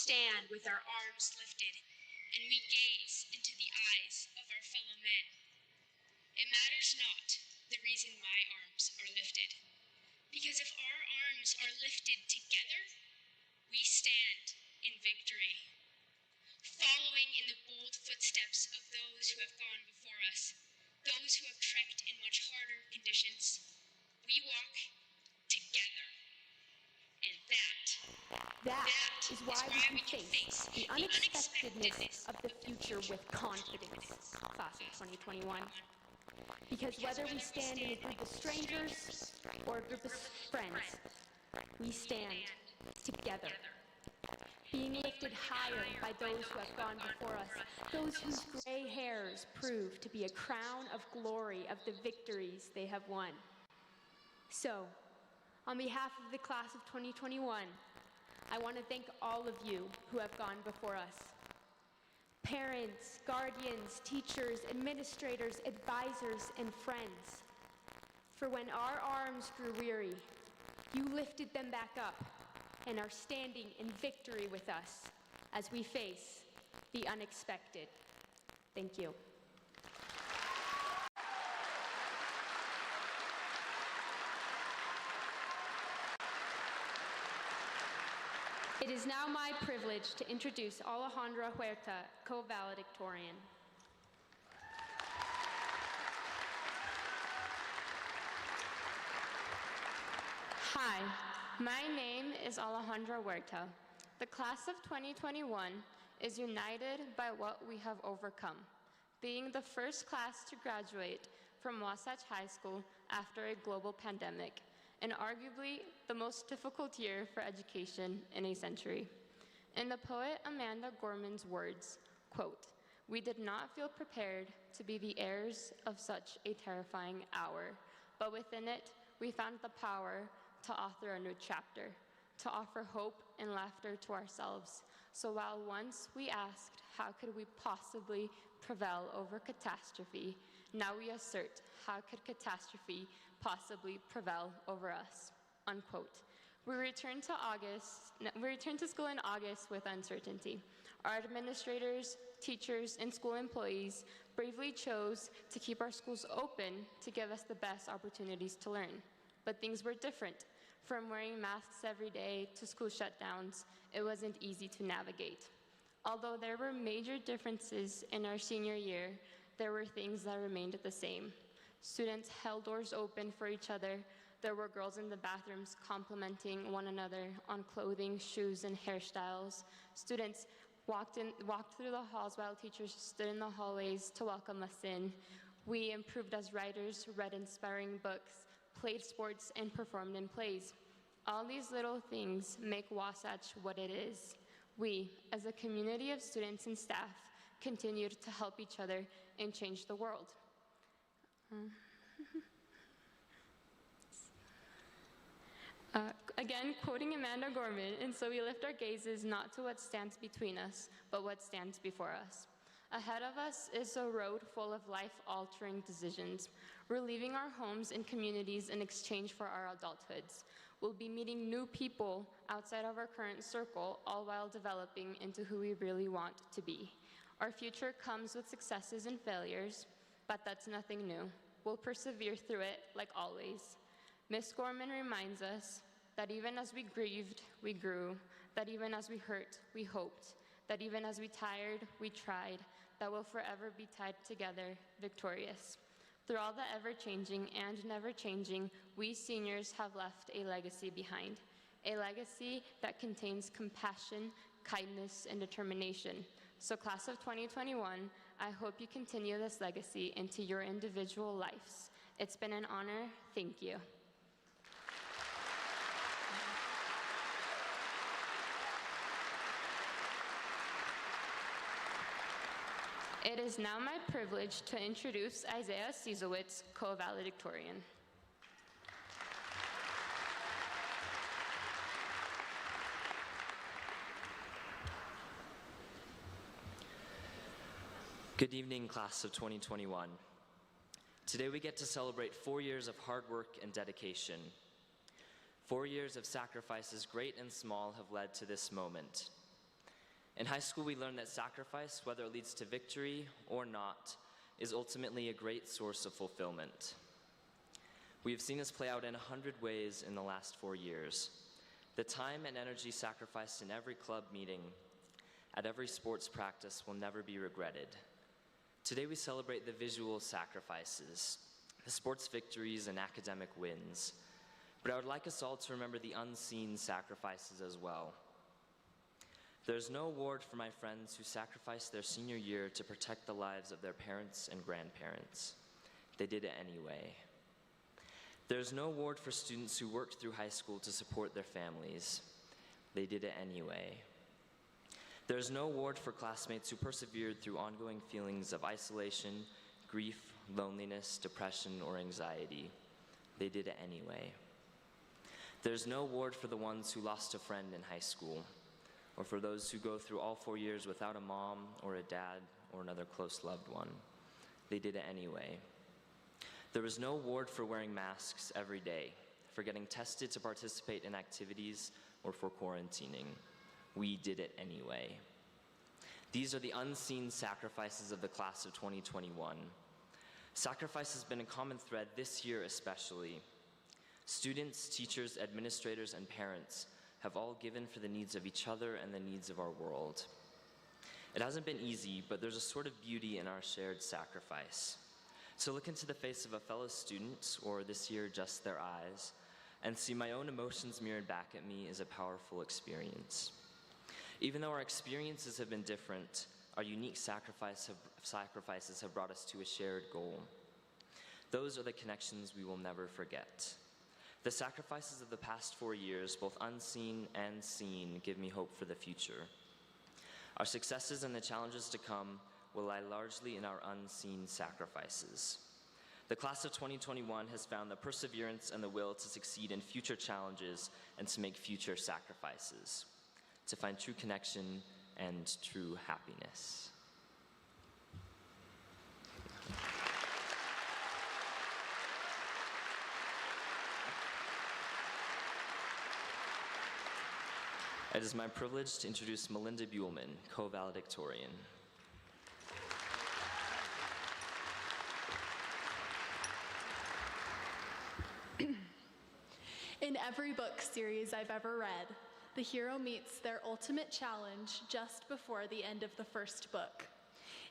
stand with our arms lifted, and we gaze into the eyes of our fellow men. It matters not the reason my arms are lifted, because if our arms are lifted together, we stand in victory. Following in the bold footsteps of those who have gone before us, those who have trekked in much harder conditions, we walk together. And that is why we can face the unexpectedness of the future with confidence, class of 2021. Because whether we stand in a group of strangers or a group of friends, we stand together, being lifted higher by those who have gone before us, those whose gray hairs prove to be a crown of glory of the victories they have won. So, on behalf of the class of 2021, I want to thank all of you who have gone before us. Parents, guardians, teachers, administrators, advisors, and friends. For when our arms grew weary, you lifted them back up and are standing in victory with us as we face the unexpected. Thank you. It is now my privilege to introduce Alejandra Huerta, co-valedictorian. Hi, my name is Alejandra Huerta. The class of 2021 is united by what we have overcome, being the first class to graduate from Wasatch High School after a global pandemic, and arguably the most difficult year for education in a century. In the poet Amanda Gorman's words, quote, "We did not feel prepared to be the heirs of such a terrifying hour, but within it, we found the power to author a new chapter, to offer hope and laughter to ourselves. So while once we asked, how could we possibly prevail over catastrophe, now we assert, how could catastrophe possibly prevail over us?" Unquote. We returned to school in August with uncertainty. Our administrators, teachers, and school employees bravely chose to keep our schools open to give us the best opportunities to learn. But things were different. From wearing masks every day to school shutdowns, it wasn't easy to navigate. Although there were major differences in our senior year, there were things that remained the same. Students held doors open for each other. There were girls in the bathrooms complimenting one another on clothing, shoes, and hairstyles. Students walked through the halls while teachers stood in the hallways to welcome us in. We improved as writers, read inspiring books, played sports, and performed in plays. All these little things make Wasatch what it is. We, as a community of students and staff, continued to help each other and change the world. Again, quoting Amanda Gorman, and so we lift our gazes not to what stands between us, but what stands before us. Ahead of us is a road full of life-altering decisions. We're leaving our homes and communities in exchange for our adulthoods. We'll be meeting new people outside of our current circle, all while developing into who we really want to be. Our future comes with successes and failures, but that's nothing new. We'll persevere through it, like always. Miss Gorman reminds us that even as we grieved, we grew, that even as we hurt, we hoped, that even as we tired, we tried, that we'll forever be tied together, victorious. Through all the ever-changing and never-changing, we seniors have left a legacy behind, a legacy that contains compassion, kindness, and determination. So class of 2021, I hope you continue this legacy into your individual lives. It's been an honor. Thank you. It is now my privilege to introduce Isaiah Ciesowitz, co-valedictorian. Good evening, class of 2021. Today we get to celebrate 4 years of hard work and dedication. 4 years of sacrifices, great and small, have led to this moment. In high school, we learn that sacrifice, whether it leads to victory or not, is ultimately a great source of fulfillment. We have seen this play out in 100 ways in the last 4 years. The time and energy sacrificed in every club meeting, at every sports practice, will never be regretted. Today we celebrate the visual sacrifices, the sports victories and academic wins. But I would like us all to remember the unseen sacrifices as well. There's no award for my friends who sacrificed their senior year to protect the lives of their parents and grandparents. They did it anyway. There's no award for students who worked through high school to support their families. They did it anyway. There's no award for classmates who persevered through ongoing feelings of isolation, grief, loneliness, depression, or anxiety. They did it anyway. There's no award for the ones who lost a friend in high school, or for those who go through all 4 years without a mom or a dad or another close loved one. They did it anyway. There was no award for wearing masks every day, for getting tested to participate in activities, or for quarantining. We did it anyway. These are the unseen sacrifices of the class of 2021. Sacrifice has been a common thread this year especially. Students, teachers, administrators, and parents have all given for the needs of each other and the needs of our world. It hasn't been easy, but there's a sort of beauty in our shared sacrifice. To look into the face of a fellow student, or this year just their eyes, and see my own emotions mirrored back at me is a powerful experience. Even though our experiences have been different, our unique sacrifices have brought us to a shared goal. Those are the connections we will never forget. The sacrifices of the past 4 years, both unseen and seen, give me hope for the future. Our successes and the challenges to come will lie largely in our unseen sacrifices. The class of 2021 has found the perseverance and the will to succeed in future challenges and to make future sacrifices, to find true connection and true happiness. It is my privilege to introduce Melinda Buellman, co-valedictorian. In every book series I've ever read, the hero meets their ultimate challenge just before the end of the first book.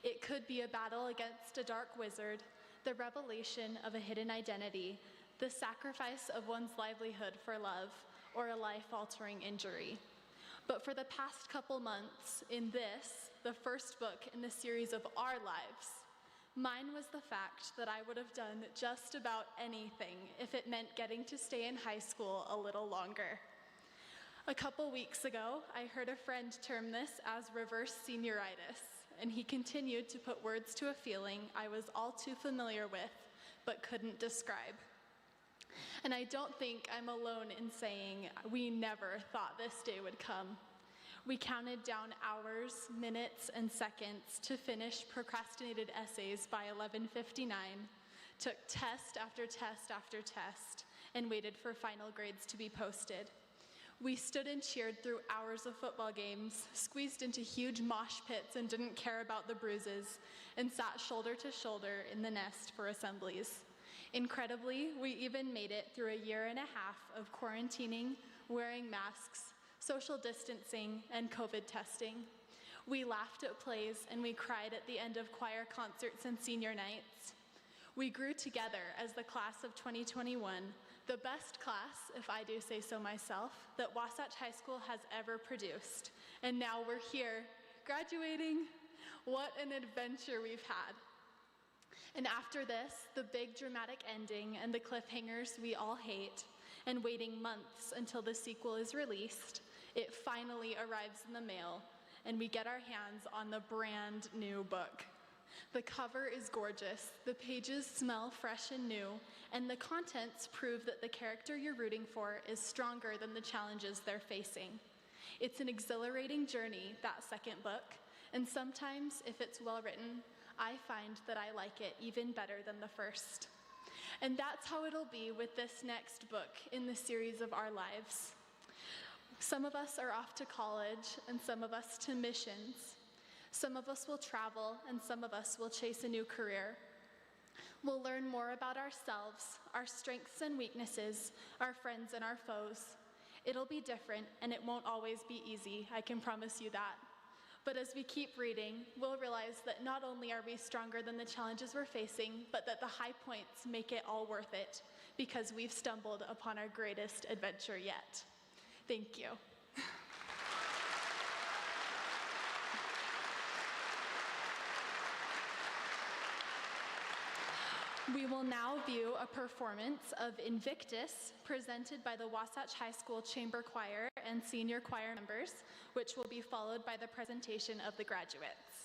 It could be a battle against a dark wizard, the revelation of a hidden identity, the sacrifice of one's livelihood for love, or a life-altering injury. But for the past couple months, in this, the first book in the series of our lives, mine was the fact that I would have done just about anything if it meant getting to stay in high school a little longer. A couple weeks ago, I heard a friend term this as reverse senioritis, and he continued to put words to a feeling I was all too familiar with, but couldn't describe. And I don't think I'm alone in saying we never thought this day would come. We counted down hours, minutes, and seconds to finish procrastinated essays by 11:59, took test after test after test, and waited for final grades to be posted. We stood and cheered through hours of football games, squeezed into huge mosh pits and didn't care about the bruises, and sat shoulder to shoulder in the nest for assemblies. Incredibly, we even made it through a year and a half of quarantining, wearing masks, social distancing, and COVID testing. We laughed at plays and we cried at the end of choir concerts and senior nights. We grew together as the class of 2021, the best class, if I do say so myself, that Wasatch High School has ever produced. And now we're here, graduating. What an adventure we've had. And after this, the big dramatic ending and the cliffhangers we all hate, and waiting months until the sequel is released, it finally arrives in the mail, and we get our hands on the brand new book. The cover is gorgeous, the pages smell fresh and new, and the contents prove that the character you're rooting for is stronger than the challenges they're facing. It's an exhilarating journey, that second book, and sometimes, if it's well written, I find that I like it even better than the first. And that's how it'll be with this next book in the series of our lives. Some of us are off to college, and some of us to missions. Some of us will travel, and some of us will chase a new career. We'll learn more about ourselves, our strengths and weaknesses, our friends and our foes. It'll be different, and it won't always be easy, I can promise you that. But as we keep reading, we'll realize that not only are we stronger than the challenges we're facing, but that the high points make it all worth it, because we've stumbled upon our greatest adventure yet. Thank you. We will now view a performance of Invictus presented by the Wasatch High School Chamber Choir and senior choir members, which will be followed by the presentation of the graduates.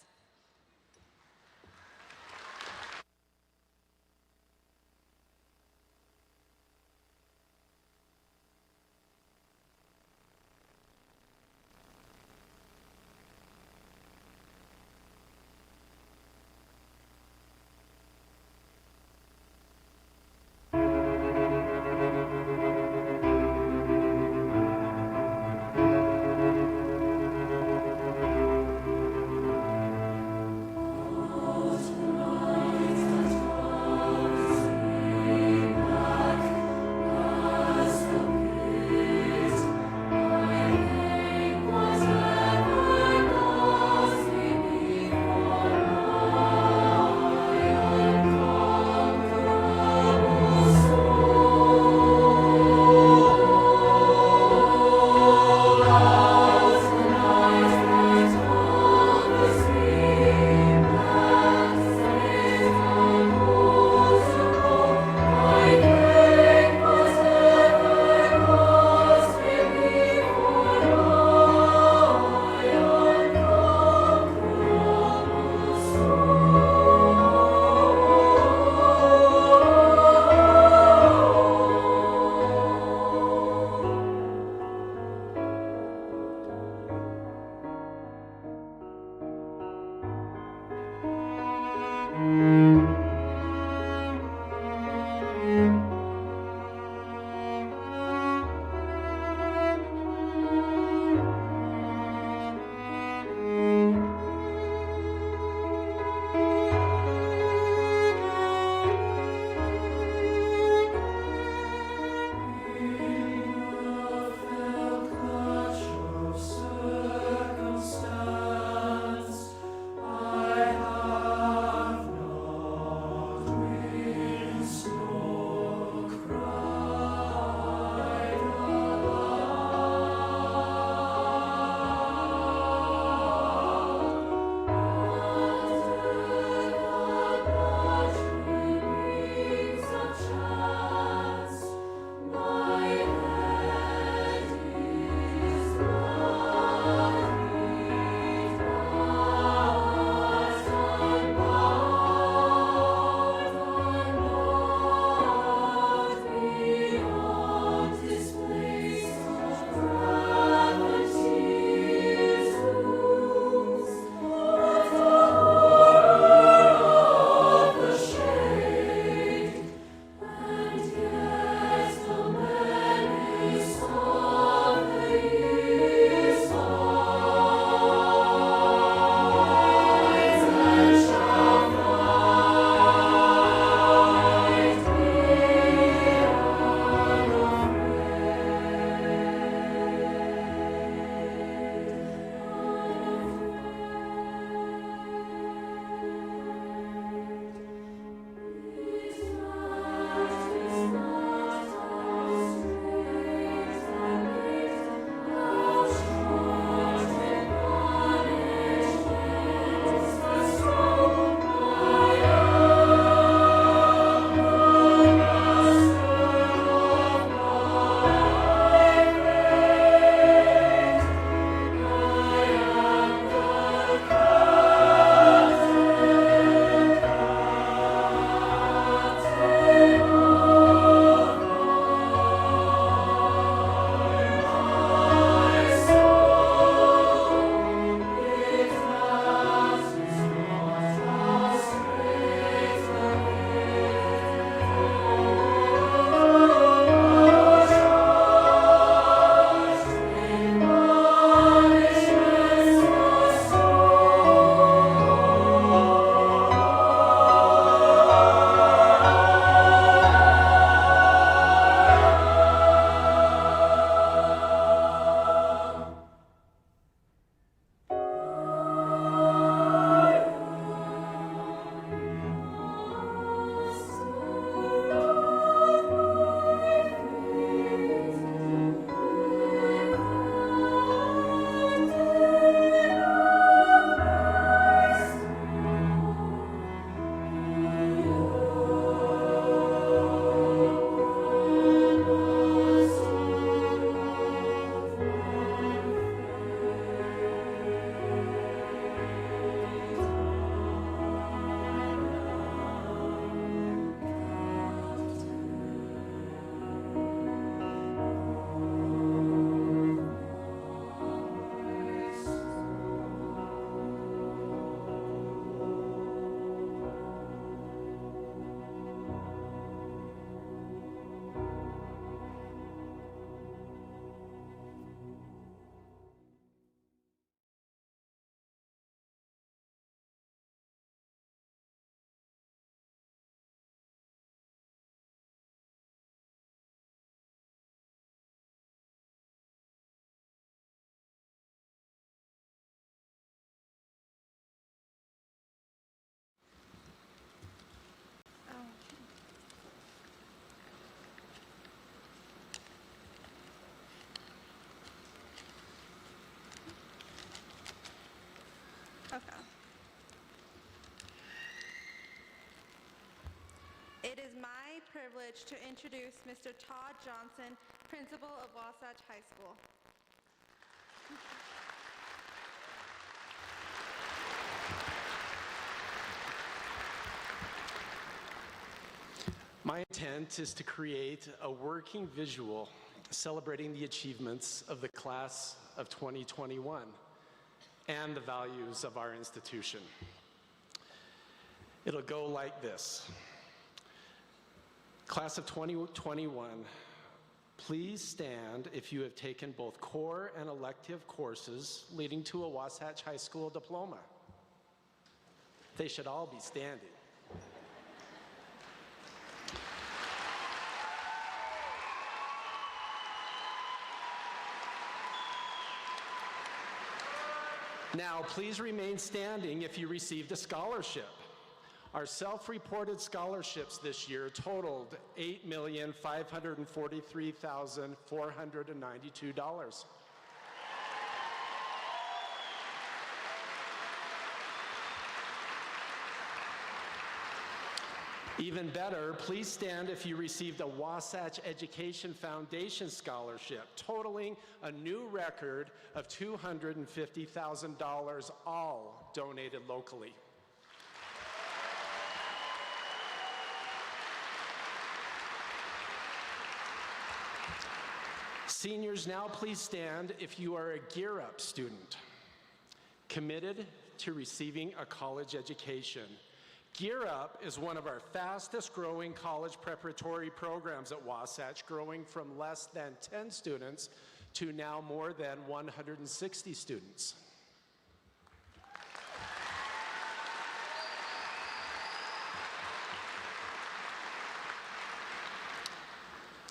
It is my privilege to introduce Mr. Todd Johnson, principal of Wasatch High School. My intent is to create a working visual celebrating the achievements of the class of 2021 and the values of our institution. It'll go like this. Class of 2021, please stand if you have taken both core and elective courses leading to a Wasatch High School diploma. They should all be standing. Now, please remain standing if you received a scholarship. Our self-reported scholarships this year totaled $8,543,492. Even better, please stand if you received a Wasatch Education Foundation scholarship totaling a new record of $250,000, all donated locally. Seniors, now please stand if you are a Gear Up student committed to receiving a college education. Gear Up is one of our fastest growing college preparatory programs at Wasatch, growing from less than 10 students to now more than 160 students.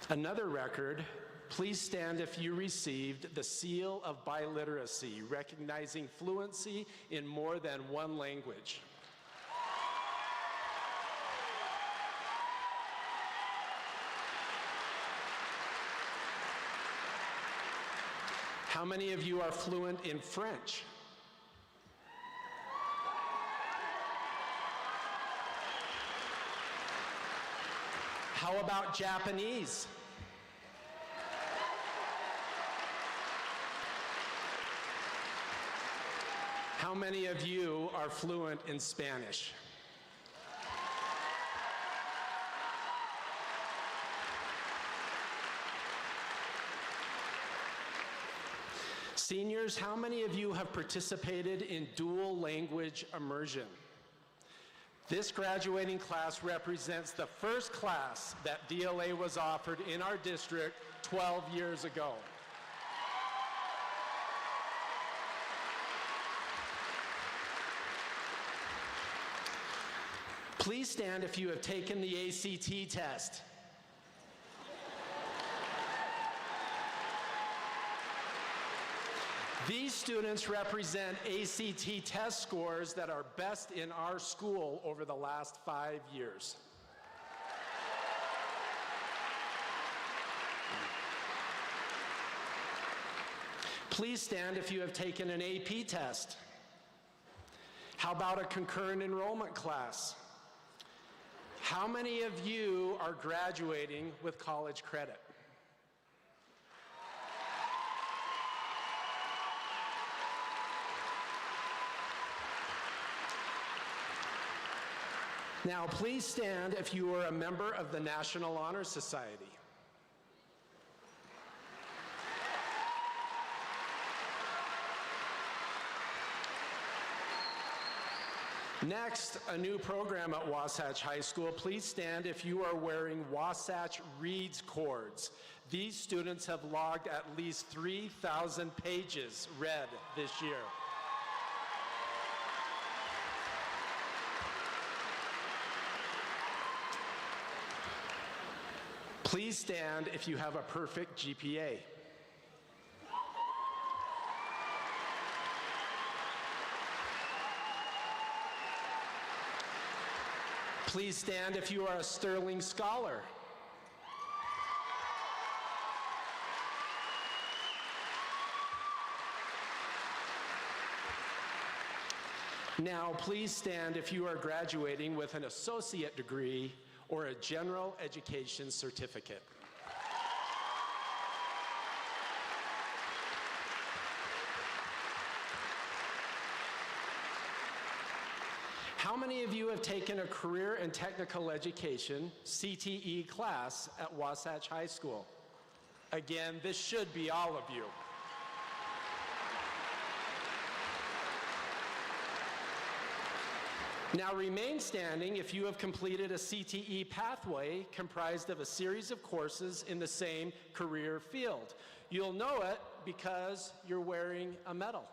Another record, please stand if you received the Seal of Biliteracy, recognizing fluency in more than one language. How many of you are fluent in French? How about Japanese? How many of you are fluent in Spanish? Seniors, how many of you have participated in dual language immersion? This graduating class represents the first class that DLA was offered in our district 12 years ago. Please stand if you have taken the ACT test. These students represent ACT test scores that are best in our school over the last 5 years. Please stand if you have taken an AP test. How about a concurrent enrollment class? How many of you are graduating with college credit? Now, please stand if you are a member of the National Honor Society. Next, a new program at Wasatch High School. Please stand if you are wearing Wasatch Reads cords. These students have logged at least 3,000 pages read this year. Please stand if you have a perfect GPA. Please stand if you are a Sterling Scholar. Now, please stand if you are graduating with an associate degree or a general education certificate. How many of you have taken a career and technical education, CTE class at Wasatch High School? Again, this should be all of you. Now remain standing if you have completed a CTE pathway comprised of a series of courses in the same career field. You'll know it because you're wearing a medal.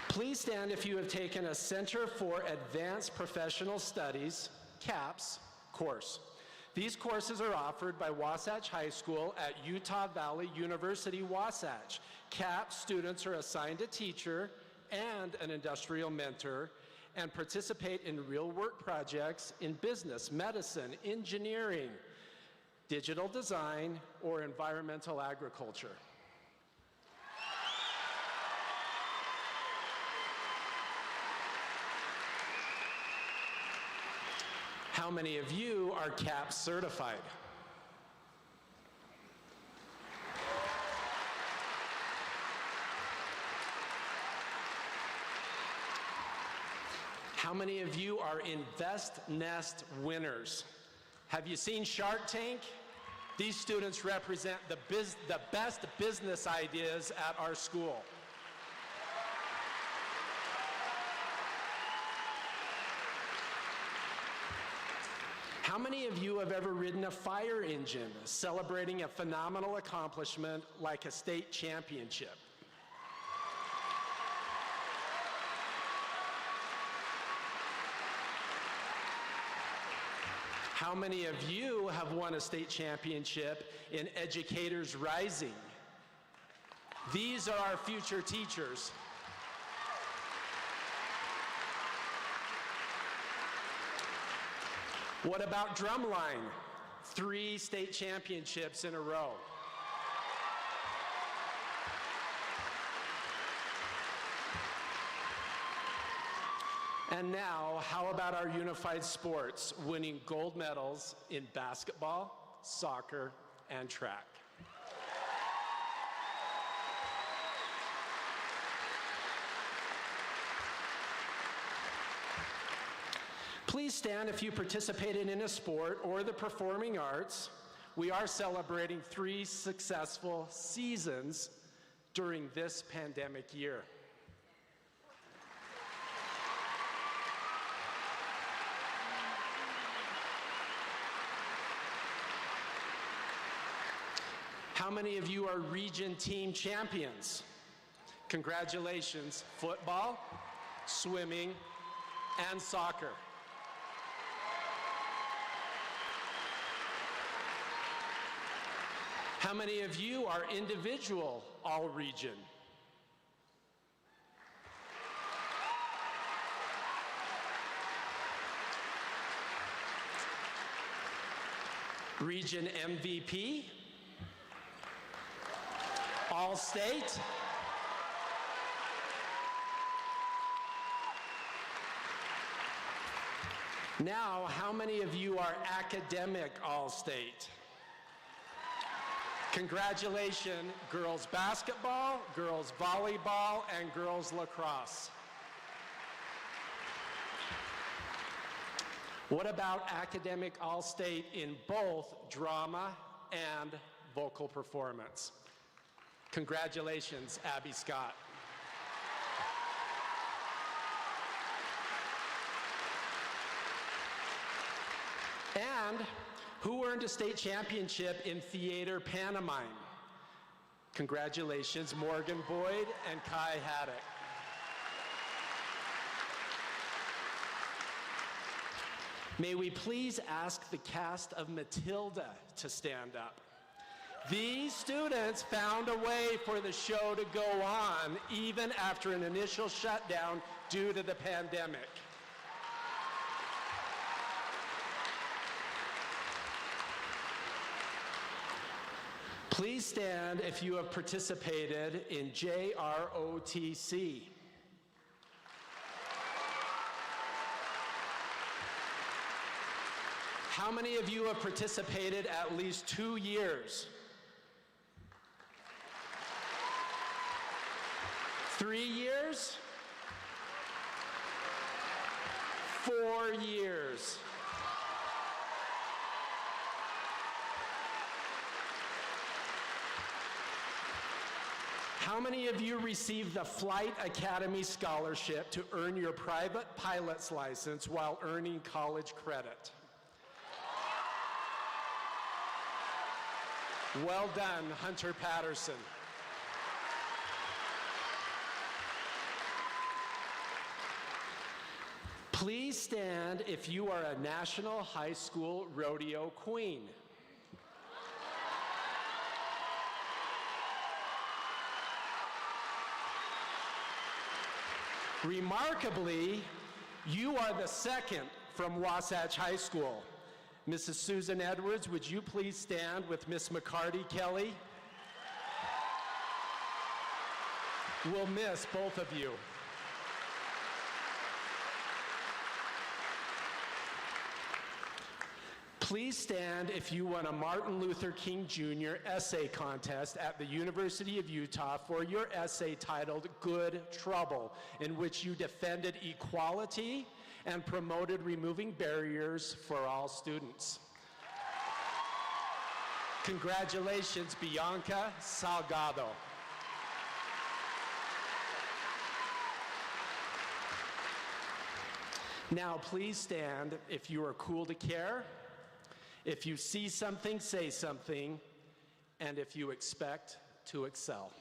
Please stand if you have taken a Center for Advanced Professional Studies, CAPS, course. These courses are offered by Wasatch High School at Utah Valley University, Wasatch. CAPS students are assigned a teacher and an industrial mentor and participate in real work projects in business, medicine, engineering, digital design, or environmental agriculture. How many of you are CAPS certified? How many of you are Invest Nest winners? Have you seen Shark Tank? These students represent the best business ideas at our school. How many of you have ever ridden a fire engine, celebrating a phenomenal accomplishment like a state championship? How many of you have won a state championship in Educators Rising? These are our future teachers. What about drumline? 3 state championships in a row. And now, how about our unified sports, winning gold medals in basketball, soccer, and track? Please stand if you participated in a sport or the performing arts. We are celebrating 3 successful seasons during this pandemic year. How many of you are region team champions? Congratulations, football, swimming, and soccer. How many of you are individual all-region? Region MVP? All-state? Now, how many of you are academic all-state? Congratulations, girls basketball, girls volleyball, and girls lacrosse. What about academic all-state in both drama and vocal performance? Congratulations, Abby Scott. And who earned a state championship in theater pantomime? Congratulations, Morgan Boyd and Kai Haddock. May we please ask the cast of Matilda to stand up. These students found a way for the show to go on even after an initial shutdown due to the pandemic. Please stand if you have participated in JROTC. How many of you have participated at least 2 years? 3 years? 4 years? How many of you received the Flight Academy Scholarship to earn your private pilot's license while earning college credit? Well done, Hunter Patterson. Please stand if you are a National High School Rodeo Queen. Remarkably, you are the second from Wasatch High School. Mrs. Susan Edwards, would you please stand with Miss McCarty Kelly? We'll miss both of you. Please stand if you won a Martin Luther King Jr. essay contest at the University of Utah for your essay titled Good Trouble, in which you defended equality and promoted removing barriers for all students. Congratulations, Bianca Salgado. Now, please stand if you are cool to care, if you see something, say something, and if you expect to excel.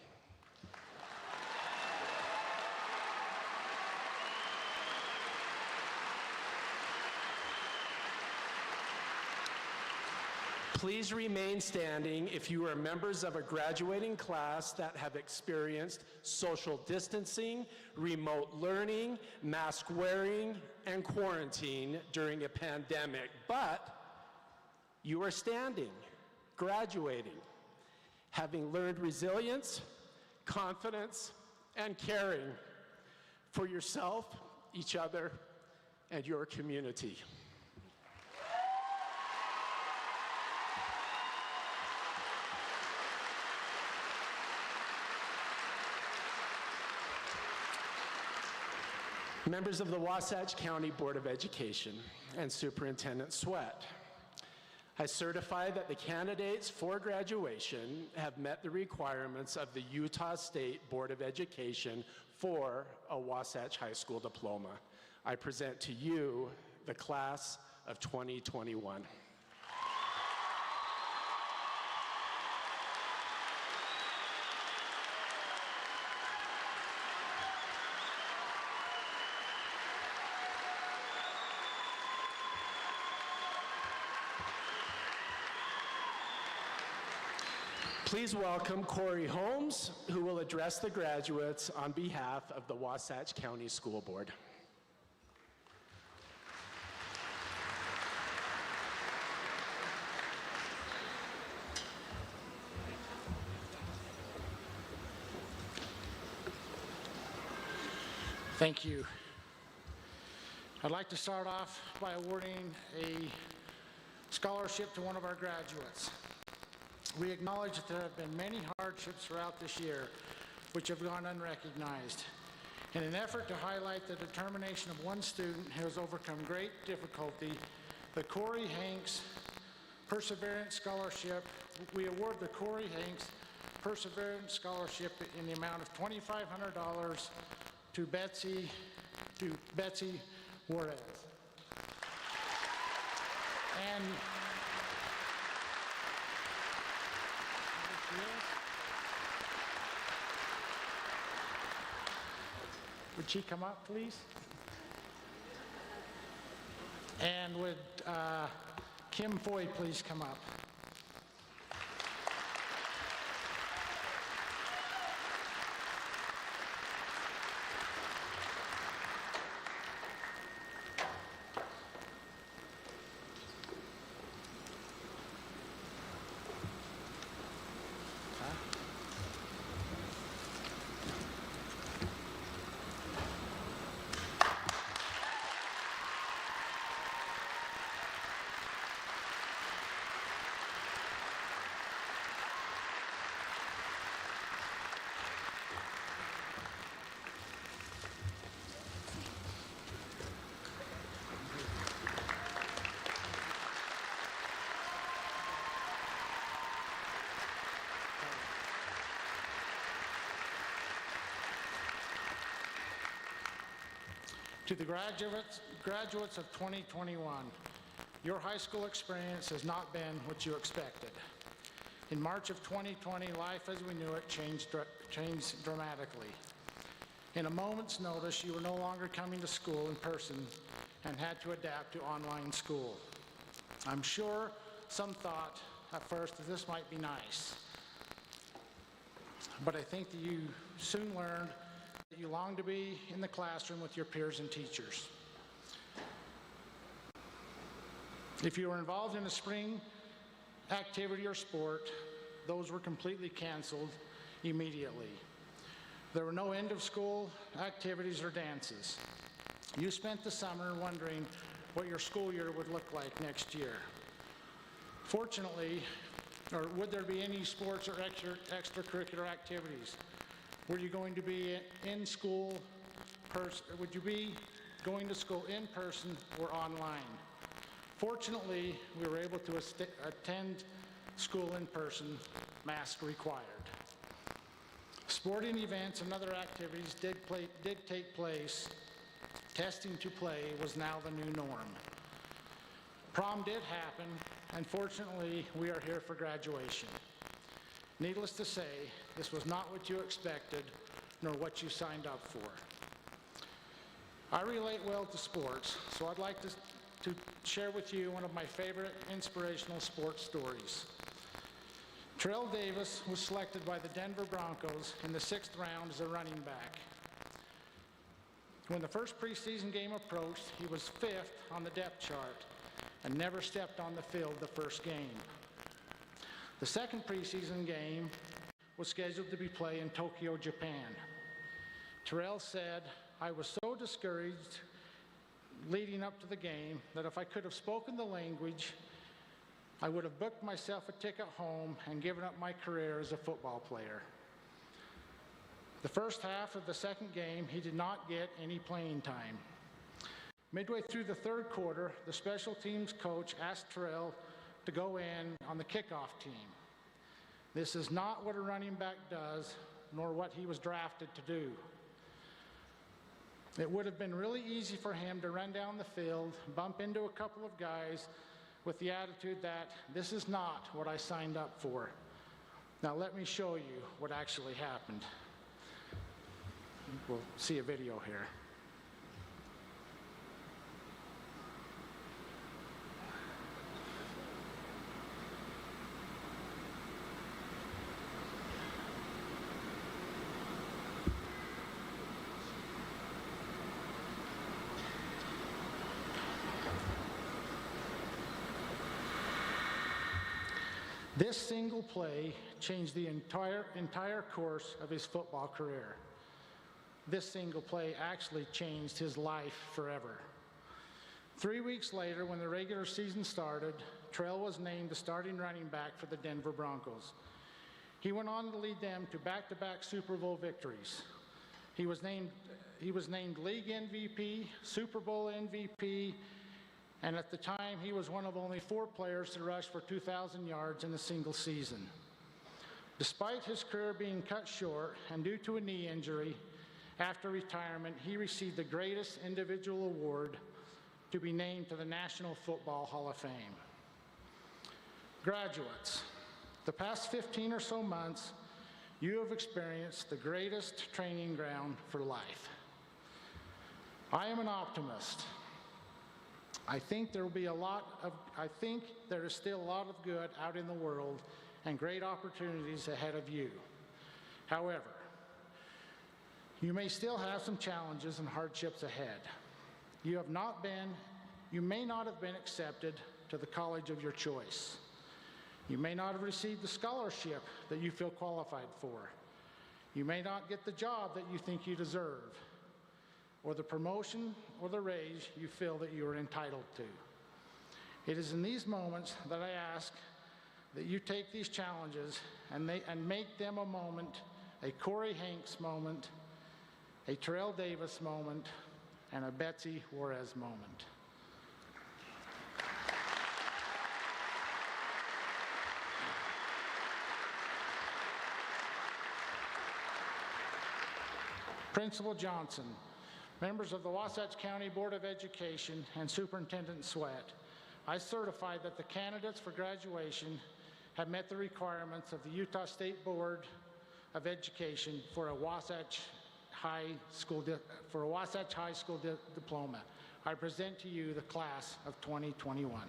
Please remain standing if you are members of a graduating class that have experienced social distancing, remote learning, mask wearing, and quarantine during a pandemic, but you are standing, graduating, having learned resilience, confidence, and caring for yourself, each other, and your community. Members of the Wasatch County Board of Education and Superintendent Sweat, I certify that the candidates for graduation have met the requirements of the Utah State Board of Education for a Wasatch High School diploma. I present to you the class of 2021. Please welcome Corey Holmes, who will address the graduates on behalf of the Wasatch County School Board. Thank you. I'd like to start off by awarding a scholarship to one of our graduates. We acknowledge that there have been many hardships throughout this year which have gone unrecognized. In an effort to highlight the determination of one student who has overcome great difficulty, the Corey Hanks Perseverance Scholarship, we award the Corey Hanks Perseverance Scholarship in the amount of $2,500 to Betsy Juarez. And would she come up, please? And would Kim Foy please come up? To the graduates of 2021, your high school experience has not been what you expected. In March of 2020, life as we knew it changed dramatically. In a moment's notice, you were no longer coming to school in person and had to adapt to online school. I'm sure some thought at first that this might be nice, but I think that you soon learned that you long to be in the classroom with your peers and teachers. If you were involved in a spring activity or sport, those were completely canceled immediately. There were no end-of-school activities or dances. You spent the summer wondering what your school year would look like next year. Fortunately, or would there be any sports or extracurricular activities? Were you going to be in school, would you be going to school in person or online? Fortunately, we were able to attend school in person, mask required. Sporting events and other activities did take place. Testing to play was now the new norm. Prom did happen, and fortunately, we are here for graduation. Needless to say, this was not what you expected, nor what you signed up for. I relate well to sports, so I'd like to share with you one of my favorite inspirational sports stories. Terrell Davis was selected by the Denver Broncos in the 6th round as a running back. When the first preseason game approached, he was 5th on the depth chart and never stepped on the field the first game. The second preseason game was scheduled to be played in Tokyo, Japan. Terrell said, "I was so discouraged leading up to the game that if I could have spoken the language, I would have booked myself a ticket home and given up my career as a football player." The first half of the second game, he did not get any playing time. Midway through the third quarter, the special teams coach asked Terrell to go in on the kickoff team. This is not what a running back does, nor what he was drafted to do. It would have been really easy for him to run down the field, bump into a couple of guys with the attitude that this is not what I signed up for. Now let me show you what actually happened. We'll see a video here. This single play changed the entire course of his football career. This single play actually changed his life forever. 3 weeks later, when the regular season started, Terrell was named the starting running back for the Denver Broncos. He went on to lead them to back-to-back Super Bowl victories. He was named league MVP, Super Bowl MVP, and at the time, he was one of only 4 players to rush for 2,000 yards in a single season. Despite his career being cut short and due to a knee injury, after retirement, he received the greatest individual award to be named to the National Football Hall of Fame. Graduates, the past 15 or so months, you have experienced the greatest training ground for life. I am an optimist. I think there is still a lot of good out in the world and great opportunities ahead of you. However, you may still have some challenges and hardships ahead. You may not have been accepted to the college of your choice. You may not have received the scholarship that you feel qualified for. You may not get the job that you think you deserve, or the promotion or the raise you feel that you are entitled to. It is in these moments that I ask that you take these challenges and make them a moment, a Corey Hanks moment, a Terrell Davis moment, and a Betsy Juarez moment. Principal Johnson, Members of the Wasatch County Board of Education and Superintendent Sweat, I certify that the candidates for graduation have met the requirements of the Utah State Board of Education for a Wasatch High School diploma. I present to you the class of 2021.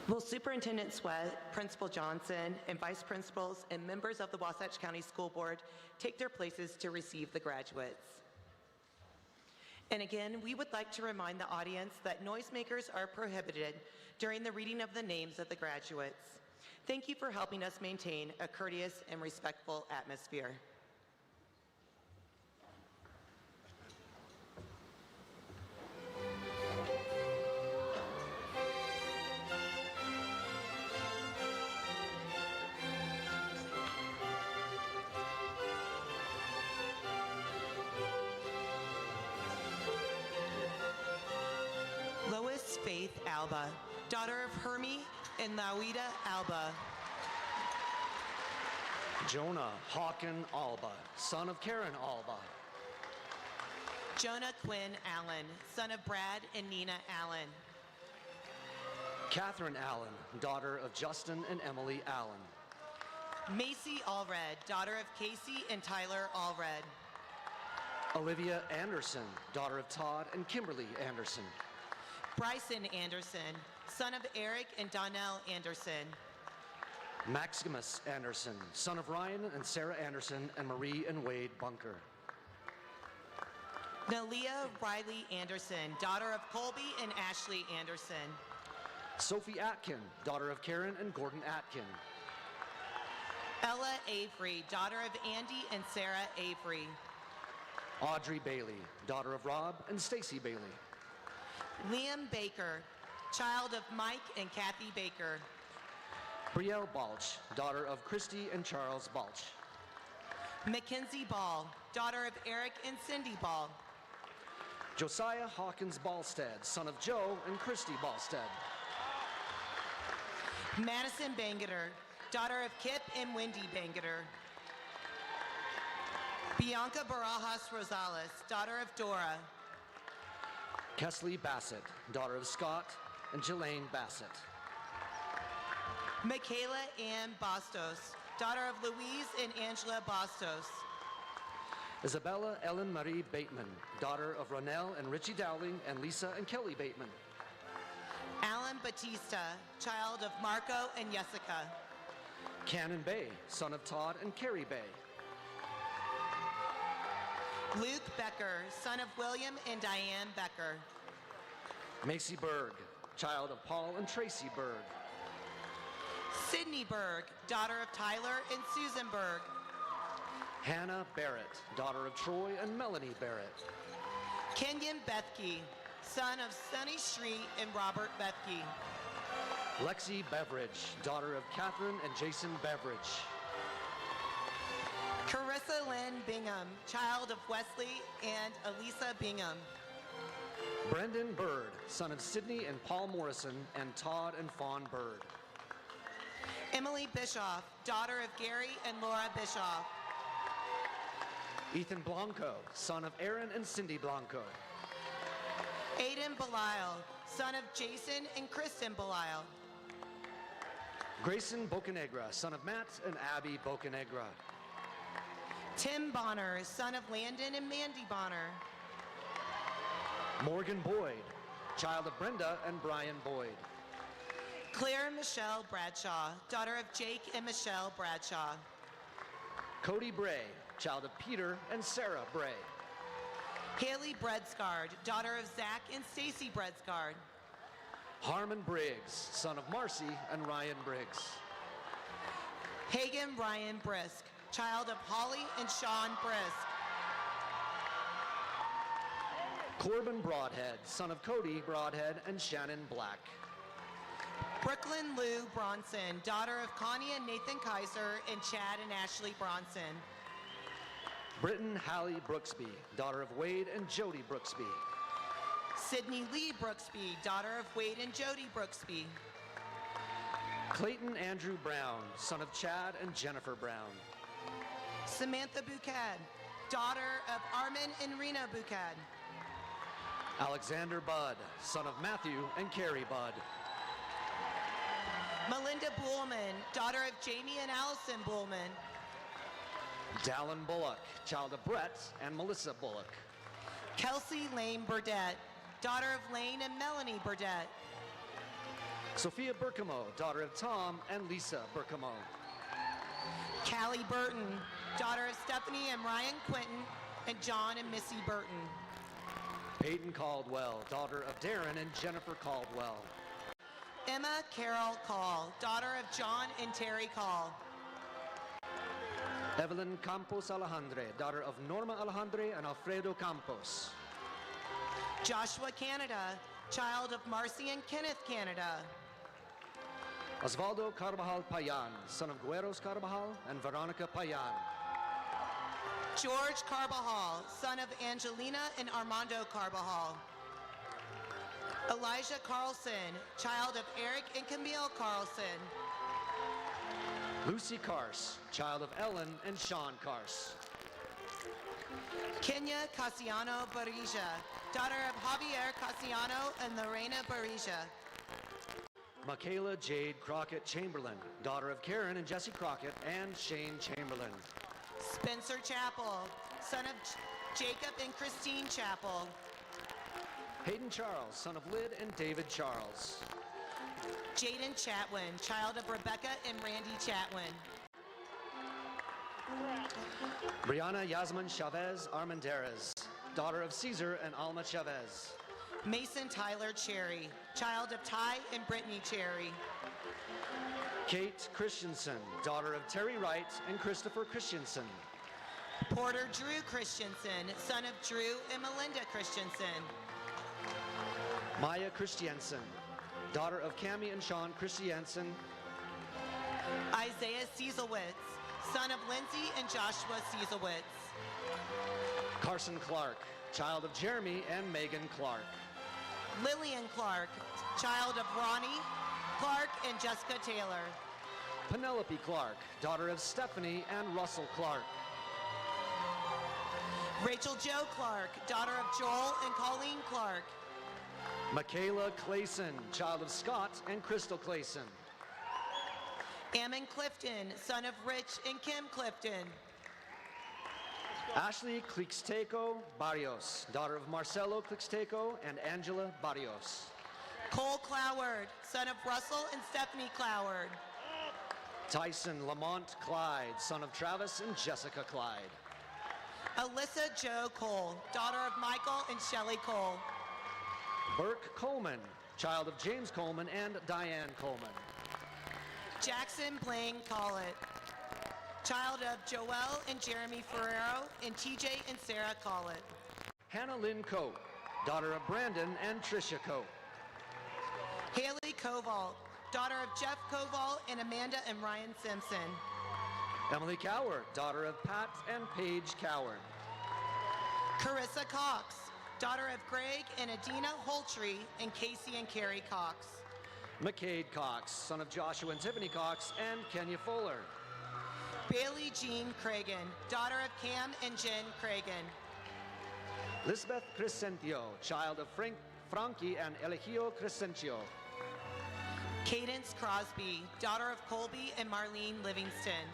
Will Superintendent Sweat, Principal Johnson, and Vice Principals and members of the Wasatch County School Board take their places to receive the graduates? And again, we would like to remind the audience that noisemakers are prohibited during the reading of the names of the graduates. Thank you for helping us maintain a courteous and respectful atmosphere. Faith Alba, daughter of Hermie and Lawida Alba. Jonah Hawken Alba, son of Karen Alba. Jonah Quinn Allen, son of Brad and Nina Allen. Catherine Allen, daughter of Justin and Emily Allen. Macy Allred, daughter of Casey and Tyler Allred. Olivia Anderson, daughter of Todd and Kimberly Anderson. Bryson Anderson, son of Eric and Donnell Anderson. Maximus Anderson, son of Ryan and Sarah Anderson and Marie and Wade Bunker. Nalia Riley Anderson, daughter of Colby and Ashley Anderson. Sophie Atkin, daughter of Karen and Gordon Atkin. Ella Avery, daughter of Andy and Sarah Avery. Audrey Bailey, daughter of Rob and Stacy Bailey. Liam Baker, child of Mike and Kathy Baker. Brielle Balch, daughter of Christy and Charles Balch. Mackenzie Ball, daughter of Eric and Cindy Ball. Josiah Hawkins Ballstead, son of Joe and Christy Ballstead. Madison Bangeter, daughter of Kip and Wendy Bangeter. Bianca Barajas Rosales, daughter of Dora. Kesley Bassett, daughter of Scott and Jelaine Bassett. Michaela Ann Bastos, daughter of Louise and Angela Bastos. Isabella Ellen Marie Bateman, daughter of Ronell and Richie Dowling and Lisa and Kelly Bateman. Alan Batista, child of Marco and Jessica. Cannon Bay, son of Todd and Carrie Bay. Luke Becker, son of William and Diane Becker. Macy Berg, child of Paul and Tracy Berg. Sydney Berg, daughter of Tyler and Susan Berg. Hannah Barrett, daughter of Troy and Melanie Barrett. Kenyon Bethke, son of Sunny Street and Robert Bethke. Lexi Beveridge, daughter of Catherine and Jason Beveridge. Carissa Lynn Bingham, child of Wesley and Elisa Bingham. Brendan Bird, son of Sydney and Paul Morrison and Todd and Fawn Bird. Emily Bischoff, daughter of Gary and Laura Bischoff. Ethan Blanco, son of Aaron and Cindy Blanco. Aiden Belisle, son of Jason and Kristen Belisle. Grayson Bocanegra, son of Matt and Abby Bocanegra. Tim Bonner, son of Landon and Mandy Bonner. Morgan Boyd, child of Brenda and Brian Boyd. Claire Michelle Bradshaw, daughter of Jake and Michelle Bradshaw. Cody Bray, child of Peter and Sarah Bray. Haley Bredsgard, daughter of Zach and Stacy Bredsgard. Harmon Briggs, son of Marcy and Ryan Briggs. Hagan Ryan Brisk, child of Holly and Sean Brisk. Corbin Broadhead, son of Cody Broadhead and Shannon Black. Brooklyn Lou Bronson, daughter of Connie and Nathan Kaiser and Chad and Ashley Bronson. Britton Hallie Brooksby, daughter of Wade and Jody Brooksby. Sydney Lee Brooksby, daughter of Wade and Jody Brooksby. Clayton Andrew Brown, son of Chad and Jennifer Brown. Samantha Boucad, daughter of Armin and Rena Boucad. Alexander Budd, son of Matthew and Carrie Budd. Melinda Bullman, daughter of Jamie and Allison Bullman. Dallin Bullock, child of Brett and Melissa Bullock. Kelsey Lane Burdett, daughter of Lane and Melanie Burdett. Sophia Berkamo, daughter of Tom and Lisa Berkamo. Callie Burton, daughter of Stephanie and Ryan Quinton and John and Missy Burton. Peyton Caldwell, daughter of Darren and Jennifer Caldwell. Emma Carol Call, daughter of John and Terry Call. Evelyn Campos Alejandre, daughter of Norma Alejandre and Alfredo Campos. Joshua Canada, child of Marcy and Kenneth Canada. Osvaldo Carvajal Payan, son of Gueros Carvajal and Veronica Payan. George Carbajal, son of Angelina and Armando Carbajal. Elijah Carlson, child of Eric and Camille Carlson. Lucy Cars, child of Ellen and Sean Cars. Kenya Casiano Barija, daughter of Javier Casiano and Lorena Barija. Michaela Jade Crockett Chamberlain, daughter of Karen and Jesse Crockett and Shane Chamberlain. Spencer Chappell, son of Jacob and Christine Chappell. Hayden Charles, son of Lyd and David Charles. Jaden Chatwin, child of Rebecca and Randy Chatwin. Brianna Yasmin Chavez Armendariz, daughter of Caesar and Alma Chavez. Mason Tyler Cherry, child of Ty and Brittany Cherry. Kate Christensen, daughter of Terry Wright and Christopher Christensen. Porter Drew Christensen, son of Drew and Melinda Christensen. Maya Christiansen, daughter of Cammie and Sean Christiansen. Isaiah Cieselwitz, son of Lindsay and Joshua Cieselwitz. Carson Clark, child of Jeremy and Megan Clark. Lillian Clark, child of Ronnie Clark and Jessica Taylor. Penelope Clark, daughter of Stephanie and Russell Clark. Rachel Jo Clark, daughter of Joel and Colleen Clark. Michaela Clayson, child of Scott and Crystal Clayson. Ammon Clifton, son of Rich and Kim Clifton. Ashley Clixteco Barrios, daughter of Marcelo Clixteco and Angela Barrios. Cole Cloward, son of Russell and Stephanie Cloward. Tyson Lamont Clyde, son of Travis and Jessica Clyde. Alyssa Jo Cole, daughter of Michael and Shelley Cole. Burke Coleman, child of James Coleman and Diane Coleman. Jackson Blaine Collett, child of Joelle and Jeremy Ferrero and TJ and Sarah Collett. Hannah Lynn Coe, daughter of Brandon and Tricia Coe. Haley Koval, daughter of Jeff Koval and Amanda and Ryan Simpson. Emily Coward, daughter of Pat and Paige Coward. Carissa Cox, daughter of Greg and Adina Holtree and Casey and Carrie Cox. McCade Cox, son of Joshua and Tiffany Cox and Kenya Fuller. Bailey Jean Cragen, daughter of Cam and Jen Cragen. Lisbeth Crescentio, child of Frankie and Eligio Crescentio. Cadence Crosby, daughter of Colby and Marlene Livingston.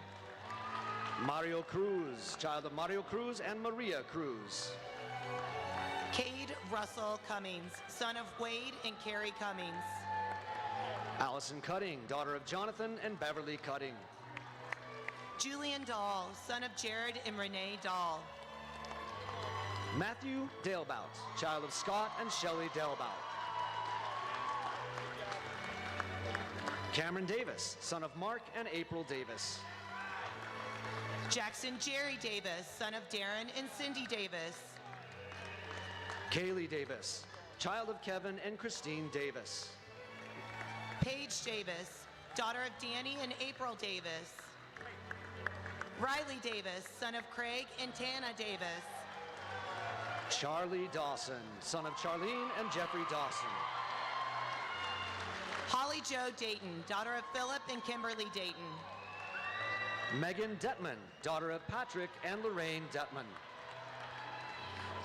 Mario Cruz, child of Mario Cruz and Maria Cruz. Cade Russell Cummings, son of Wade and Carrie Cummings. Allison Cutting, daughter of Jonathan and Beverly Cutting. Julian Dahl, son of Jared and Renee Dahl. Matthew Dalebout, child of Scott and Shelley Dalebout. Cameron Davis, son of Mark and April Davis. Jackson Jerry Davis, son of Darren and Cindy Davis. Kaylee Davis, child of Kevin and Christine Davis. Paige Davis, daughter of Danny and April Davis. Riley Davis, son of Craig and Tana Davis. Charlie Dawson, son of Charlene and Jeffrey Dawson. Holly Jo Dayton, daughter of Philip and Kimberly Dayton. Megan Detman, daughter of Patrick and Lorraine Detman.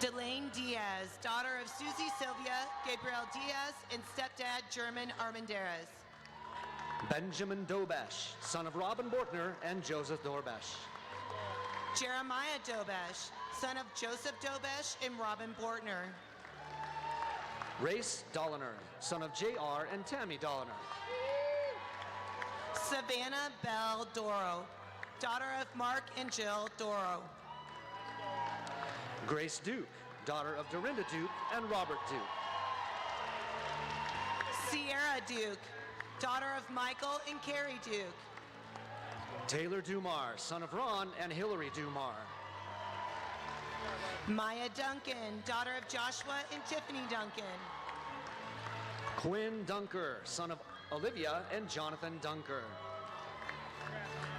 Delane Diaz, daughter of Susie Sylvia, Gabriel Diaz, and stepdad German Armendariz. Benjamin Dobesh, son of Robin Borkner and Joseph Dorbesh. Jeremiah Dobesh, son of Joseph Dobesh and Robin Bortner. Race Dolliner, son of J.R. and Tammy Dolliner. Savannah Bell Doro, daughter of Mark and Jill Doro. Grace Duke, daughter of Dorinda Duke and Robert Duke. Sierra Duke, daughter of Michael and Carrie Duke. Taylor Dumar, son of Ron and Hillary Dumar. Maya Duncan, daughter of Joshua and Tiffany Duncan. Quinn Dunker, son of Olivia and Jonathan Dunker.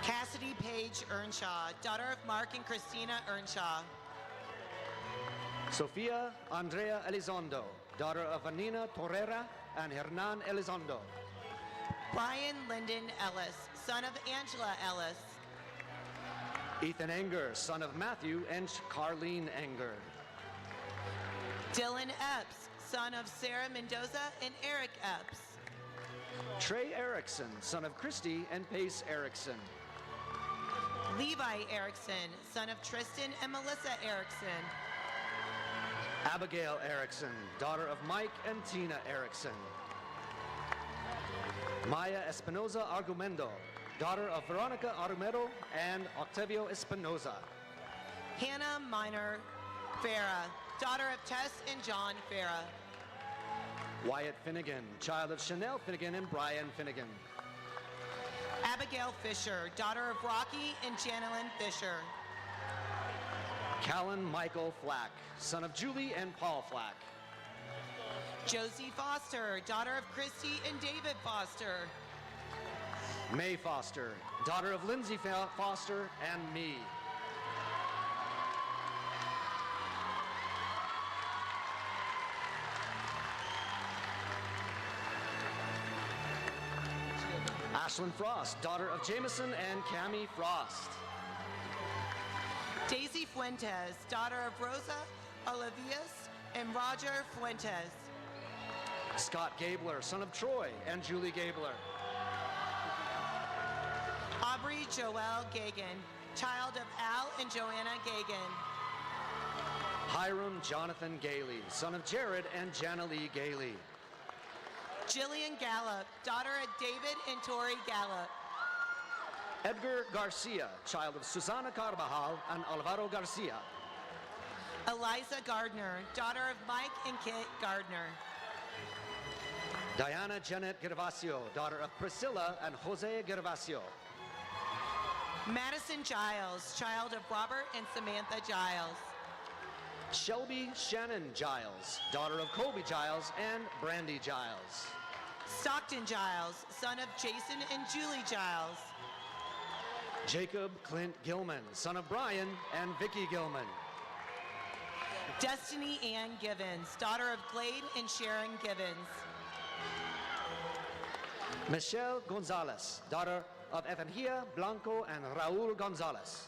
Cassidy Page Earnshaw, daughter of Mark and Christina Earnshaw. Sofia Andrea Elizondo, daughter of Anina Torrera and Hernan Elizondo. Brian Lyndon Ellis, son of Angela Ellis. Ethan Enger, son of Matthew and Carlene Enger. Dylan Epps, son of Sarah Mendoza and Eric Epps. Trey Erickson, son of Christy and Pace Erickson. Levi Erickson, son of Tristan and Melissa Erickson. Abigail Erickson, daughter of Mike and Tina Erickson. Maya Espinoza Argumendo, daughter of Veronica Arumero and Octavio Espinoza. Hannah Minor Farah, daughter of Tess and John Farah. Wyatt Finnegan, child of Chanel Finnegan and Brian Finnegan. Abigail Fisher, daughter of Rocky and Janelyn Fisher. Callan Michael Flack, son of Julie and Paul Flack. Josie Foster, daughter of Christy and David Foster. May Foster, daughter of Lindsay Foster and me. Ashlyn Frost, daughter of Jameson and Cammie Frost. Daisy Fuentes, daughter of Rosa Olivias and Roger Fuentes. Scott Gabler, son of Troy and Julie Gabler. Aubrey Joelle Gagan, child of Al and Joanna Gagan. Hiram Jonathan Gailey, son of Jared and Jana Lee Gailey. Jillian Gallup, daughter of David and Tori Gallup. Edgar Garcia, child of Susana Carvajal and Alvaro Garcia. Eliza Gardner, daughter of Mike and Kit Gardner. Diana Janet Gervasio, daughter of Priscilla and Jose Gervasio. Madison Giles, child of Robert and Samantha Giles. Shelby Shannon Giles, daughter of Colby Giles and Brandy Giles. Stockton Giles, son of Jason and Julie Giles. Jacob Clint Gilman, son of Brian and Vicky Gilman. Destiny Ann Givens, daughter of Glade and Sharon Givens. Michelle Gonzalez, daughter of Evangelia Blanco and Raul Gonzalez.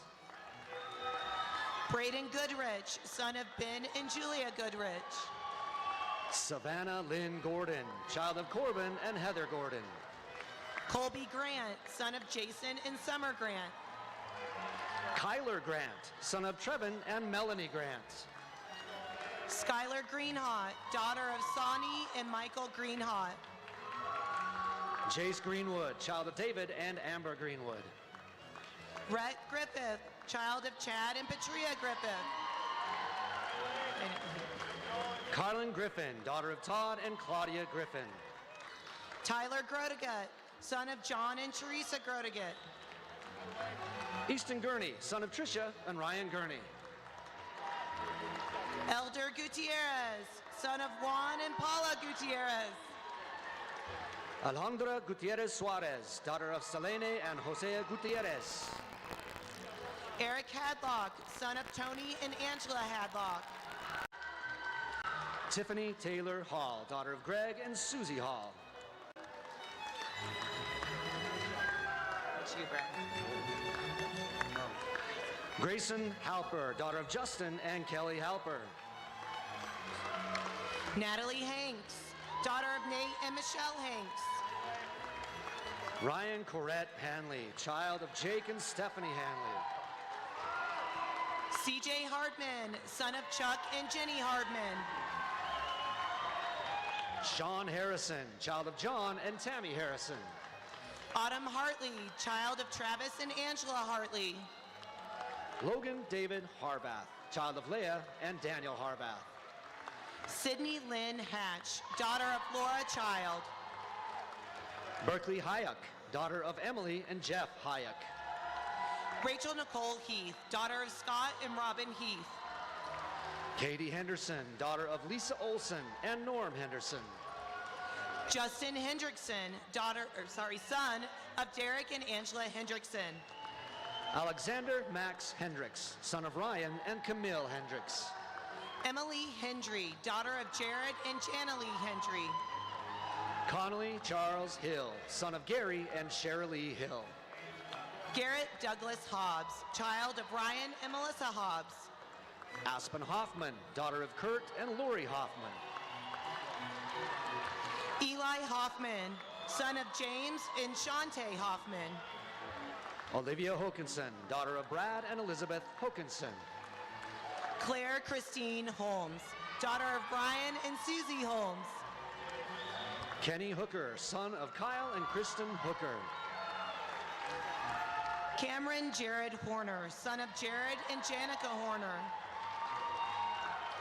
Braden Goodrich, son of Ben and Julia Goodrich. Savannah Lynn Gordon, child of Corbin and Heather Gordon. Colby Grant, son of Jason and Summer Grant. Kyler Grant, son of Trevin and Melanie Grant. Skylar Greenhot, daughter of Sonny and Michael Greenhot. Jace Greenwood, child of David and Amber Greenwood. Rhett Griffith, child of Chad and Patria Griffith. Carlin Griffin, daughter of Todd and Claudia Griffin. Tyler Grotigut, son of John and Teresa Grotigut. Easton Gurney, son of Tricia and Ryan Gurney. Elder Gutierrez, son of Juan and Paula Gutierrez. Alejandra Gutierrez Suarez, daughter of Selene and Jose Gutierrez. Eric Hadlock, son of Tony and Angela Hadlock. Tiffany Taylor Hall, daughter of Greg and Susie Hall. It's you, Brett. Grayson Halper, daughter of Justin and Kelly Halper. Natalie Hanks, daughter of Nate and Michelle Hanks. Ryan Corette Hanley, child of Jake and Stephanie Hanley. CJ Hardman, son of Chuck and Jenny Hardman. Sean Harrison, child of John and Tammy Harrison. Autumn Hartley, child of Travis and Angela Hartley. Logan David Harbath, child of Leah and Daniel Harbath. Sydney Lynn Hatch, daughter of Laura Child. Berkeley Hayek, daughter of Emily and Jeff Hayek. Rachel Nicole Heath, daughter of Scott and Robin Heath. Katie Henderson, daughter of Lisa Olson and Norm Henderson. Justin Hendrickson, son of Derek and Angela Hendrickson. Alexander Max Hendricks, son of Ryan and Camille Hendricks. Emily Hendry, daughter of Jared and Janalee Hendry. Connolly Charles Hill, son of Gary and Sherilee Hill. Garrett Douglas Hobbs, child of Ryan and Melissa Hobbs. Aspen Hoffman, daughter of Kurt and Lori Hoffman. Eli Hoffman, son of James and Shantae Hoffman. Olivia Hokinson, daughter of Brad and Elizabeth Hokinson. Claire Christine Holmes, daughter of Brian and Susie Holmes. Kenny Hooker, son of Kyle and Kristen Hooker. Cameron Jared Horner, son of Jared and Janica Horner.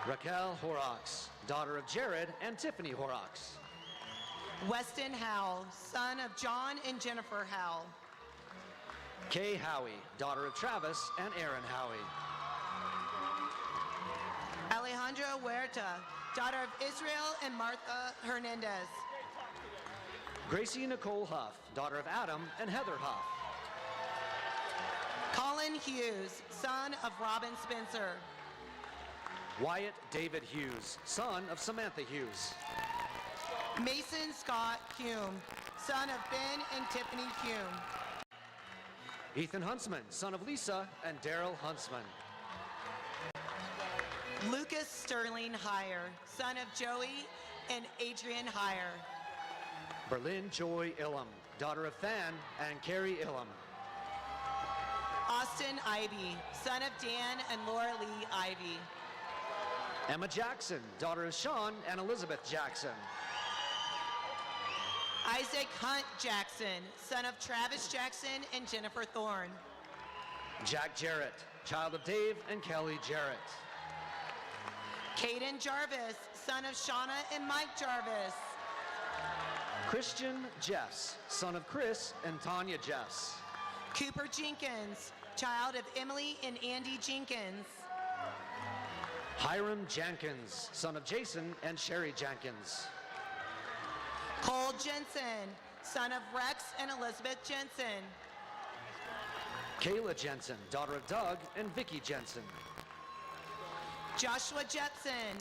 Raquel Horrocks, daughter of Jared and Tiffany Horrocks. Weston Howell, son of John and Jennifer Howell. Kay Howie, daughter of Travis and Aaron Howie. Alejandra Huerta, daughter of Israel and Martha Hernandez. Gracie Nicole Huff, daughter of Adam and Heather Huff. Colin Hughes, son of Robin Spencer. Wyatt David Hughes, son of Samantha Hughes. Mason Scott Hume, son of Ben and Tiffany Hume. Ethan Huntsman, son of Lisa and Daryl Huntsman. Lucas Sterling Heyer, son of Joey and Adrian Heyer. Berlin Joy Illam, daughter of Than and Carrie Illam. Austin Ivy, son of Dan and Laura Lee Ivy. Emma Jackson, daughter of Sean and Elizabeth Jackson. Isaac Hunt Jackson, son of Travis Jackson and Jennifer Thorne. Jack Jarrett, child of Dave and Kelly Jarrett. Caden Jarvis, son of Shauna and Mike Jarvis. Christian Jeffs, son of Chris and Tanya Jeffs. Cooper Jenkins, child of Emily and Andy Jenkins. Hiram Jenkins, son of Jason and Sherry Jenkins. Cole Jensen, son of Rex and Elizabeth Jensen. Kayla Jensen, daughter of Doug and Vicky Jensen. Joshua Jepson,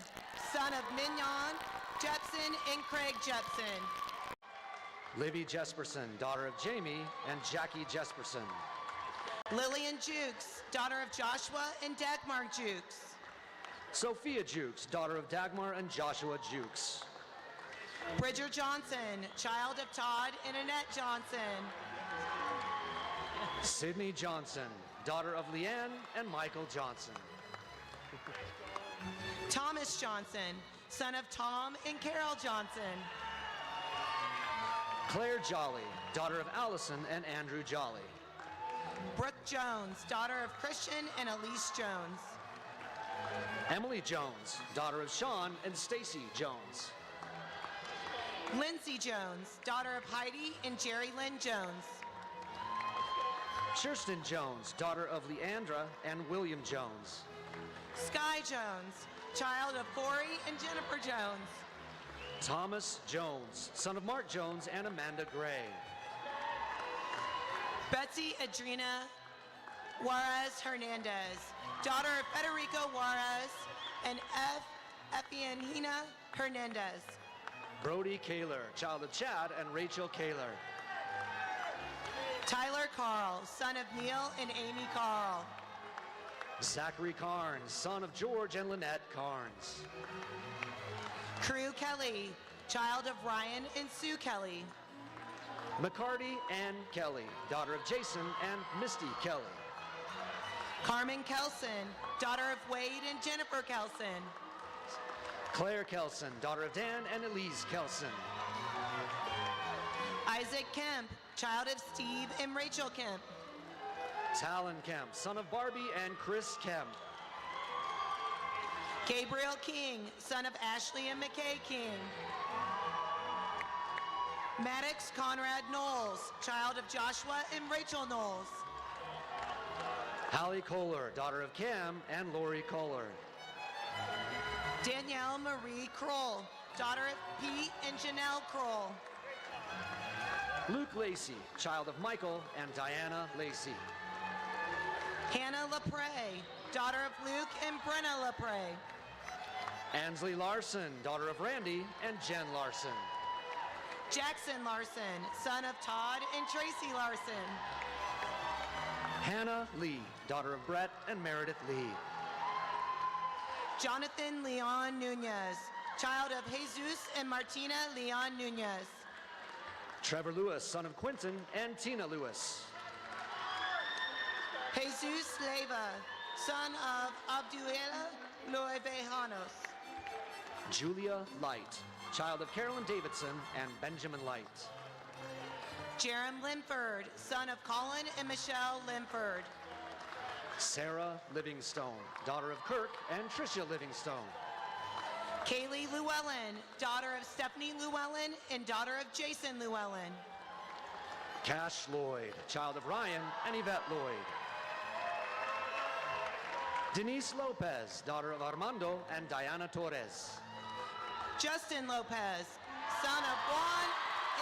son of Mignon Jepson and Craig Jepson. Libby Jesperson, daughter of Jamie and Jackie Jesperson. Lillian Jukes, daughter of Joshua and Dagmar Jukes. Sophia Jukes, daughter of Dagmar and Joshua Jukes. Bridger Johnson, child of Todd and Annette Johnson. Sydney Johnson, daughter of Leanne and Michael Johnson. Thomas Johnson, son of Tom and Carol Johnson. Claire Jolly, daughter of Allison and Andrew Jolly. Brooke Jones, daughter of Christian and Elise Jones. Emily Jones, daughter of Sean and Stacy Jones. Lindsay Jones, daughter of Heidi and Jerry Lynn Jones. Kirsten Jones, daughter of Leandra and William Jones. Sky Jones, child of Corey and Jennifer Jones. Thomas Jones, son of Mark Jones and Amanda Gray. Betsy Adrina Juarez Hernandez, daughter of Federico Juarez and Efianina Hernandez. Brody Kaler, child of Chad and Rachel Kaler. Tyler Carl, son of Neil and Amy Carl. Zachary Carnes, son of George and Lynette Carnes. Crew Kelly, child of Ryan and Sue Kelly. McCarty Ann Kelly, daughter of Jason and Misty Kelly. Carmen Kelson, daughter of Wade and Jennifer Kelson. Claire Kelson, daughter of Dan and Elise Kelson. Isaac Kemp, child of Steve and Rachel Kemp. Talon Kemp, son of Barbie and Chris Kemp. Gabriel King, son of Ashley and McKay King. Maddox Conrad Knowles, child of Joshua and Rachel Knowles. Hallie Kohler, daughter of Cam and Lori Kohler. Danielle Marie Kroll, daughter of Pete and Janelle Kroll. Luke Lacey, child of Michael and Diana Lacey. Hannah LaPre, daughter of Luke and Brenna LaPre. Ansley Larson, daughter of Randy and Jen Larson. Jackson Larson, son of Todd and Tracy Larson. Hannah Lee, daughter of Brett and Meredith Lee. Jonathan Leon Nunez, child of Jesus and Martina Leon Nunez. Trevor Lewis, son of Quentin and Tina Lewis. Jesus Leva, son of Abduela Loevejanos. Julia Light, child of Carolyn Davidson and Benjamin Light. Jerem Linford, son of Colin and Michelle Linford. Sarah Livingstone, daughter of Kirk and Tricia Livingstone. Kaylee Llewellyn, daughter of Stephanie Llewellyn and daughter of Jason Llewellyn. Cash Lloyd, child of Ryan and Yvette Lloyd. Denise Lopez, daughter of Armando and Diana Torres. Justin Lopez, son of Juan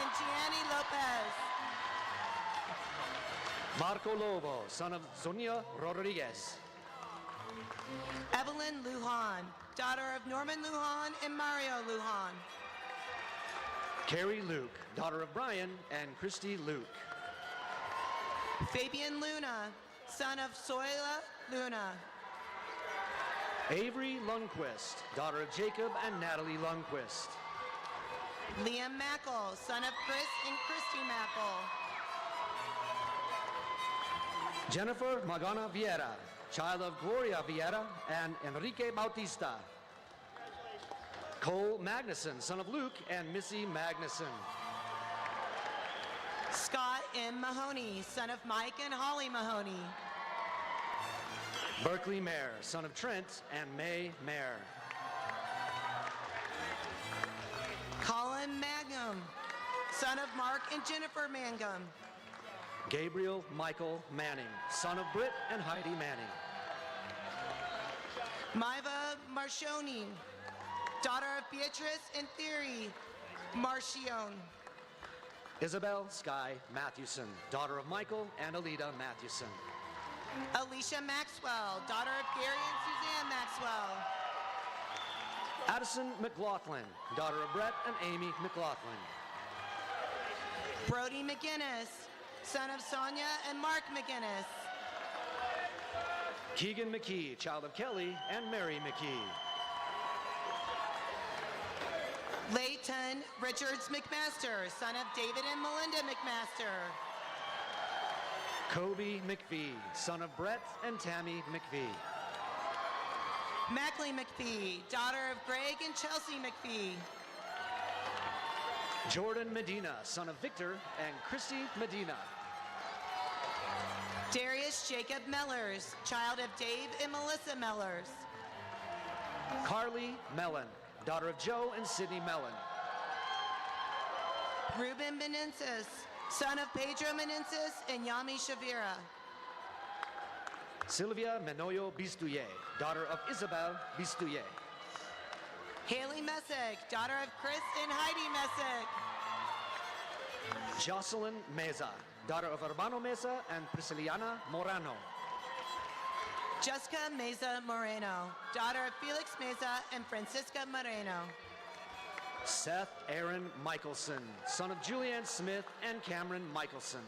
and Gianni Lopez. Marco Lobo, son of Sonia Rodriguez. Evelyn Lujan, daughter of Norman Lujan and Mario Lujan. Carrie Luke, daughter of Brian and Christy Luke. Fabian Luna, son of Soila Luna. Avery Lundquist, daughter of Jacob and Natalie Lundquist. Liam Mackle, son of Chris and Christy Mackle. Jennifer Magana Vieira, child of Gloria Vieira and Enrique Bautista. Cole Magnuson, son of Luke and Missy Magnuson. Scott M. Mahoney, son of Mike and Holly Mahoney. Berkeley Mayer, son of Trent and May Mayer. Colin Mangum, son of Mark and Jennifer Mangum. Gabriel Michael Manning, son of Britt and Heidi Manning. Maiva Marcioni, daughter of Beatrice and Theory Marcione. Isabel Sky Mathewson, daughter of Michael and Alita Mathewson. Alicia Maxwell, daughter of Gary and Suzanne Maxwell. Addison McLaughlin, daughter of Brett and Amy McLaughlin. Brody McGinnis, son of Sonia and Mark McGinnis. Keegan McKee, child of Kelly and Mary McKee. Layton Richards McMaster, son of David and Melinda McMaster. Kobe McPhee, son of Brett and Tammy McPhee. Mackley McPhee, daughter of Greg and Chelsea McPhee. Jordan Medina, son of Victor and Christy Medina. Darius Jacob Mellors, child of Dave and Melissa Mellors. Carly Mellon, daughter of Joe and Sydney Mellon. Ruben Menensis, son of Pedro Menensis and Yami Shavira. Sylvia Menoyo Bistuye, daughter of Isabel Bistuye. Haley Messick, daughter of Chris and Heidi Messick. Jocelyn Meza, daughter of Urbano Meza and Prisciliana Morano. Jessica Meza Moreno, daughter of Felix Meza and Francisca Moreno. Seth Aaron Michelson, son of Julianne Smith and Cameron Michelson.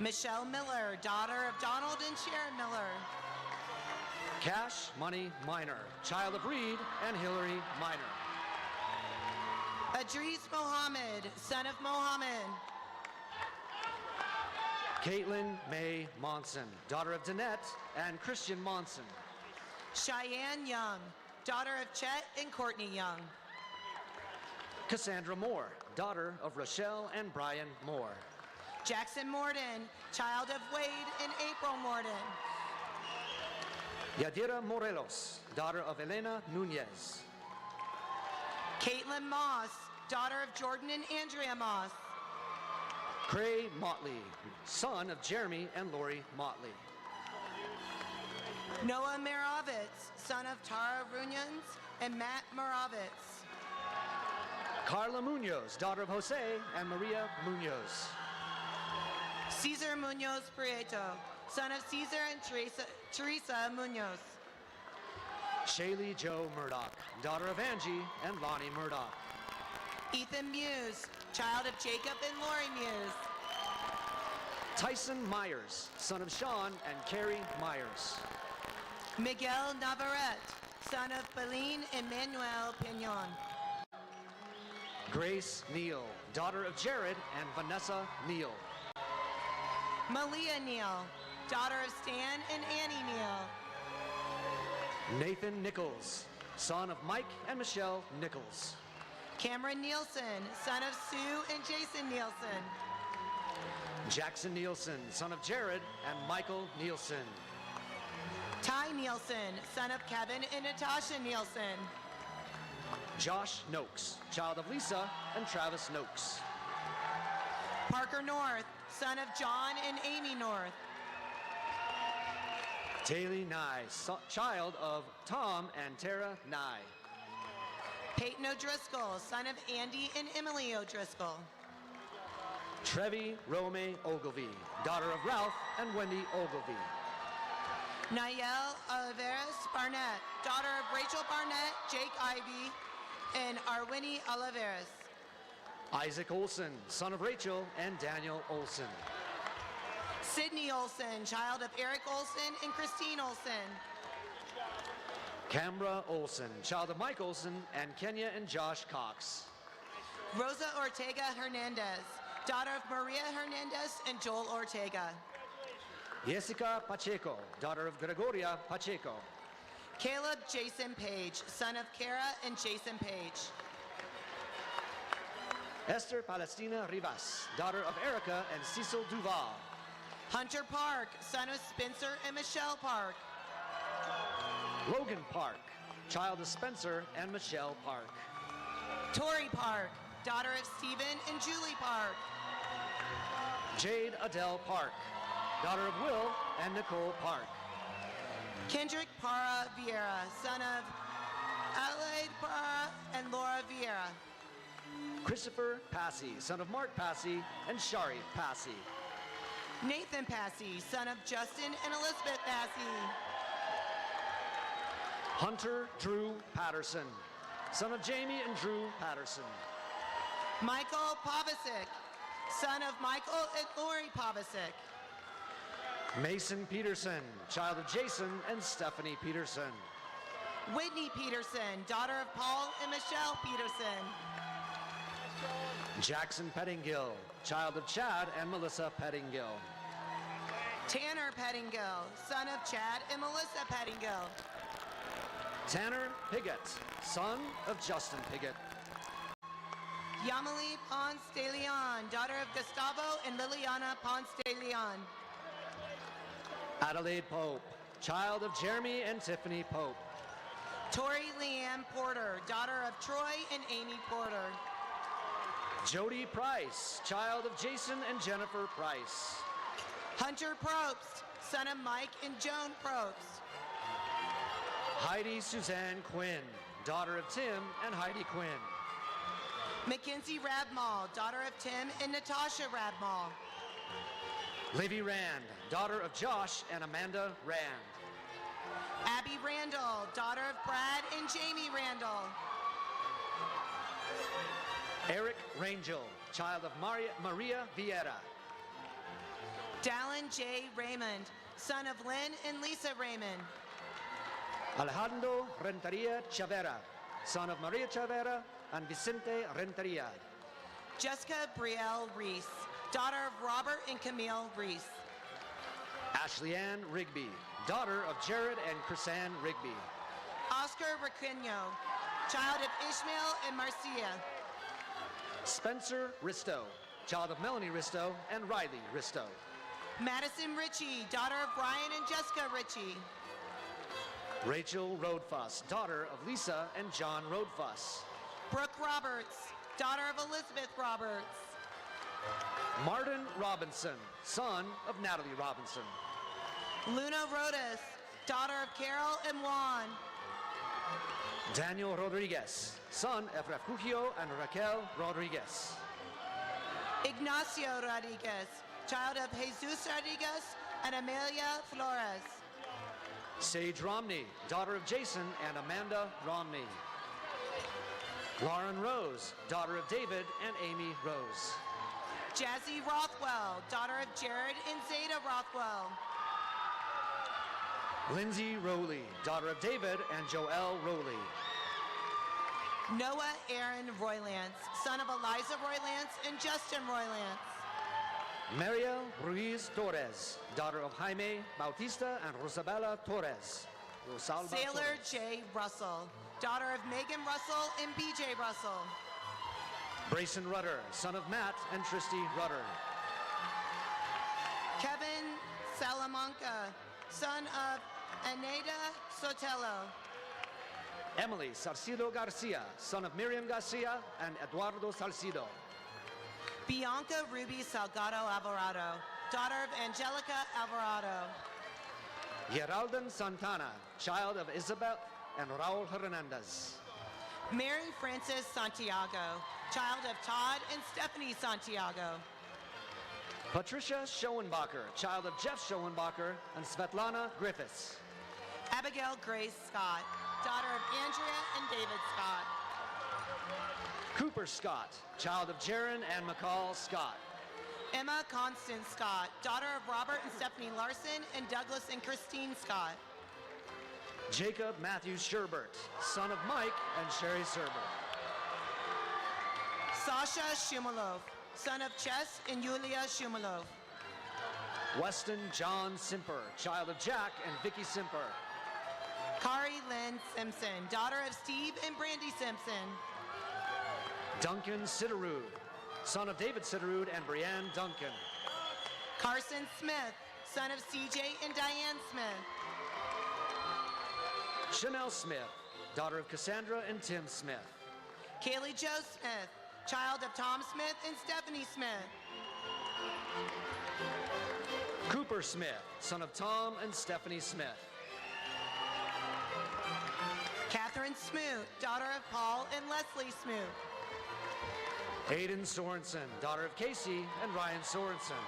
Michelle Miller, daughter of Donald and Sharon Miller. Cash Money Minor, child of Reed and Hillary Minor. Adris Mohammed, son of Mohammed. Caitlin May Monson, daughter of Danette and Christian Monson. Cheyenne Young, daughter of Chet and Courtney Young. Cassandra Moore, daughter of Rochelle and Brian Moore. Jackson Morden, child of Wade and April Morden. Yadira Morelos, daughter of Elena Nunez. Caitlin Moss, daughter of Jordan and Andrea Moss. Cray Motley, son of Jeremy and Lori Motley. Noah Maravitz, son of Tara Runyans and Matt Maravitz. Carla Munoz, daughter of Jose and Maria Munoz. Cesar Munoz Prieto, son of Cesar and Teresa Munoz. Shaylee Joe Murdoch, daughter of Angie and Lonnie Murdoch. Ethan Muse, child of Jacob and Lori Muse. Tyson Myers, son of Sean and Carrie Myers. Miguel Navarrete, son of Feline and Manuel Pignon. Grace Neal, daughter of Jared and Vanessa Neal. Malia Neal, daughter of Stan and Annie Neal. Nathan Nichols, son of Mike and Michelle Nichols. Cameron Nielsen, son of Sue and Jason Nielsen. Jackson Nielsen, son of Jared and Michael Nielsen. Ty Nielsen, son of Kevin and Natasha Nielsen. Josh Noakes, child of Lisa and Travis Noakes. Parker North, son of John and Amy North. Taylor Nye, child of Tom and Tara Nye. Peyton O'Driscoll, son of Andy and Emily O'Driscoll. Trevi Rome Ogilvie, daughter of Ralph and Wendy Ogilvie. Nayel Oliveras Barnett, daughter of Rachel Barnett, Jake Ivy, and Arwini Oliveras. Isaac Olson, son of Rachel and Daniel Olson. Sydney Olson, child of Eric Olson and Christine Olson. Cambra Olson, child of Mike Olson and Kenya and Josh Cox. Rosa Ortega Hernandez, daughter of Maria Hernandez and Joel Ortega. Jessica Pacheco, daughter of Gregoria Pacheco. Caleb Jason Page, son of Kara and Jason Page. Esther Palestina Rivas, daughter of Erica and Cecil Duval. Hunter Park, son of Spencer and Michelle Park. Logan Park, child of Spencer and Michelle Park. Tori Park, daughter of Stephen and Julie Park. Jade Adele Park, daughter of Will and Nicole Park. Kendrick Parra Vieira, son of Adelaide Parra and Laura Vieira. Christopher Passy, son of Mark Passy and Shari Passy. Nathan Passy, son of Justin and Elizabeth Passy. Hunter Drew Patterson, son of Jamie and Drew Patterson. Michael Pavasic, son of Michael and Lori Pavasic. Mason Peterson, child of Jason and Stephanie Peterson. Whitney Peterson, daughter of Paul and Michelle Peterson. Jackson Pettingill, child of Chad and Melissa Pettingill. Tanner Pettingill, son of Chad and Melissa Pettingill. Tanner Piggott, son of Justin Piggott. Yamali Ponce de Leon, daughter of Gustavo and Liliana Ponce de Leon. Adelaide Pope, child of Jeremy and Tiffany Pope. Tori Leanne Porter, daughter of Troy and Amy Porter. Jody Price, child of Jason and Jennifer Price. Hunter Probst, son of Mike and Joan Probst. Heidi Suzanne Quinn, daughter of Tim and Heidi Quinn. Mackenzie Rabmal, daughter of Tim and Natasha Rabmal. Livy Rand, daughter of Josh and Amanda Rand. Abby Randall, daughter of Brad and Jamie Randall. Eric Rangel, child of Maria Vieira. Dallin J. Raymond, son of Lynn and Lisa Raymond. Alejandro Renteria Chavera, son of Maria Chavera and Vicente Renteria. Jessica Brielle Reese, daughter of Robert and Camille Reese. Ashley Ann Rigby, daughter of Jared and Chrisanne Rigby. Oscar Requeno, child of Ishmael and Marcia. Spencer Risto, child of Melanie Risto and Riley Risto. Madison Ritchie, daughter of Ryan and Jessica Ritchie. Rachel Roadfuss, daughter of Lisa and John Roadfuss. Brooke Roberts, daughter of Elizabeth Roberts. Martin Robinson, son of Natalie Robinson. Luna Rodas, daughter of Carol and Juan. Daniel Rodriguez, son of Refugio and Raquel Rodriguez. Ignacio Rodriguez, child of Jesus Rodriguez and Amelia Flores. Sage Romney, daughter of Jason and Amanda Romney. Lauren Rose, daughter of David and Amy Rose. Jazzy Rothwell, daughter of Jared and Zeta Rothwell. Lindsay Rowley, daughter of David and Joelle Rowley. Noah Aaron Roylance, son of Eliza Roylance and Justin Roylance. Mariel Ruiz Torres, daughter of Jaime Bautista and Rosabella Torres. Rosalba Sailor Torres. J. Russell, daughter of Megan Russell and BJ Russell. Brayson Rudder, son of Matt and Tristy Rudder. Kevin Salamanca, son of Aneda Sotelo. Emily Salcido Garcia, son of Miriam Garcia and Eduardo Salcido. Bianca Ruby Salgado Alvarado, daughter of Angelica Alvarado. Geraldan Santana, child of Isabel and Raul Hernandez. Mary Frances Santiago, child of Todd and Stephanie Santiago. Patricia Schoenbacher, child of Jeff Schoenbacher and Svetlana Griffiths. Abigail Grace Scott, daughter of Andrea and David Scott. Cooper Scott, child of Jaron and McCall Scott. Emma Constance Scott, daughter of Robert and Stephanie Larson and Douglas and Christine Scott. Jacob Matthew Sherbert, son of Mike and Sherry Sherbert. Sasha Shumalov, son of Chess and Yulia Shumalov. Weston John Simper, child of Jack and Vicky Simper. Kari Lynn Simpson, daughter of Steve and Brandy Simpson. Duncan Sitterud, son of David Sitterud and Brianne Duncan. Carson Smith, son of CJ and Diane Smith. Chanel Smith, daughter of Cassandra and Tim Smith. Kaylee Jo Smith, child of Tom Smith and Stephanie Smith. Cooper Smith, son of Tom and Stephanie Smith. Catherine Smoot, daughter of Paul and Leslie Smoot. Aiden Sorensen, daughter of Casey and Ryan Sorensen.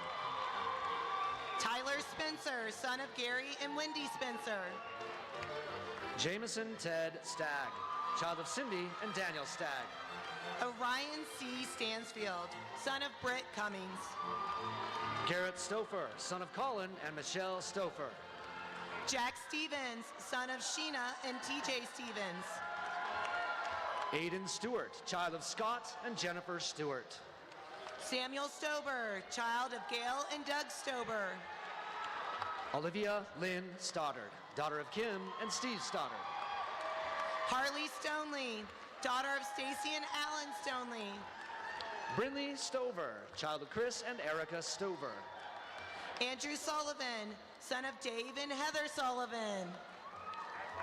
Tyler Spencer, son of Gary and Wendy Spencer. Jameson Ted Stagg, child of Cindy and Daniel Stagg. Orion C. Stansfield, son of Britt Cummings. Garrett Stouffer, son of Colin and Michelle Stouffer. Jack Stevens, son of Sheena and TJ Stevens. Aiden Stewart, child of Scott and Jennifer Stewart. Samuel Stober, child of Gail and Doug Stober. Olivia Lynn Stoddard, daughter of Kim and Steve Stoddard. Harley Stoneley, daughter of Stacy and Alan Stoneley. Brinley Stover, child of Chris and Erica Stover. Andrew Sullivan, son of Dave and Heather Sullivan.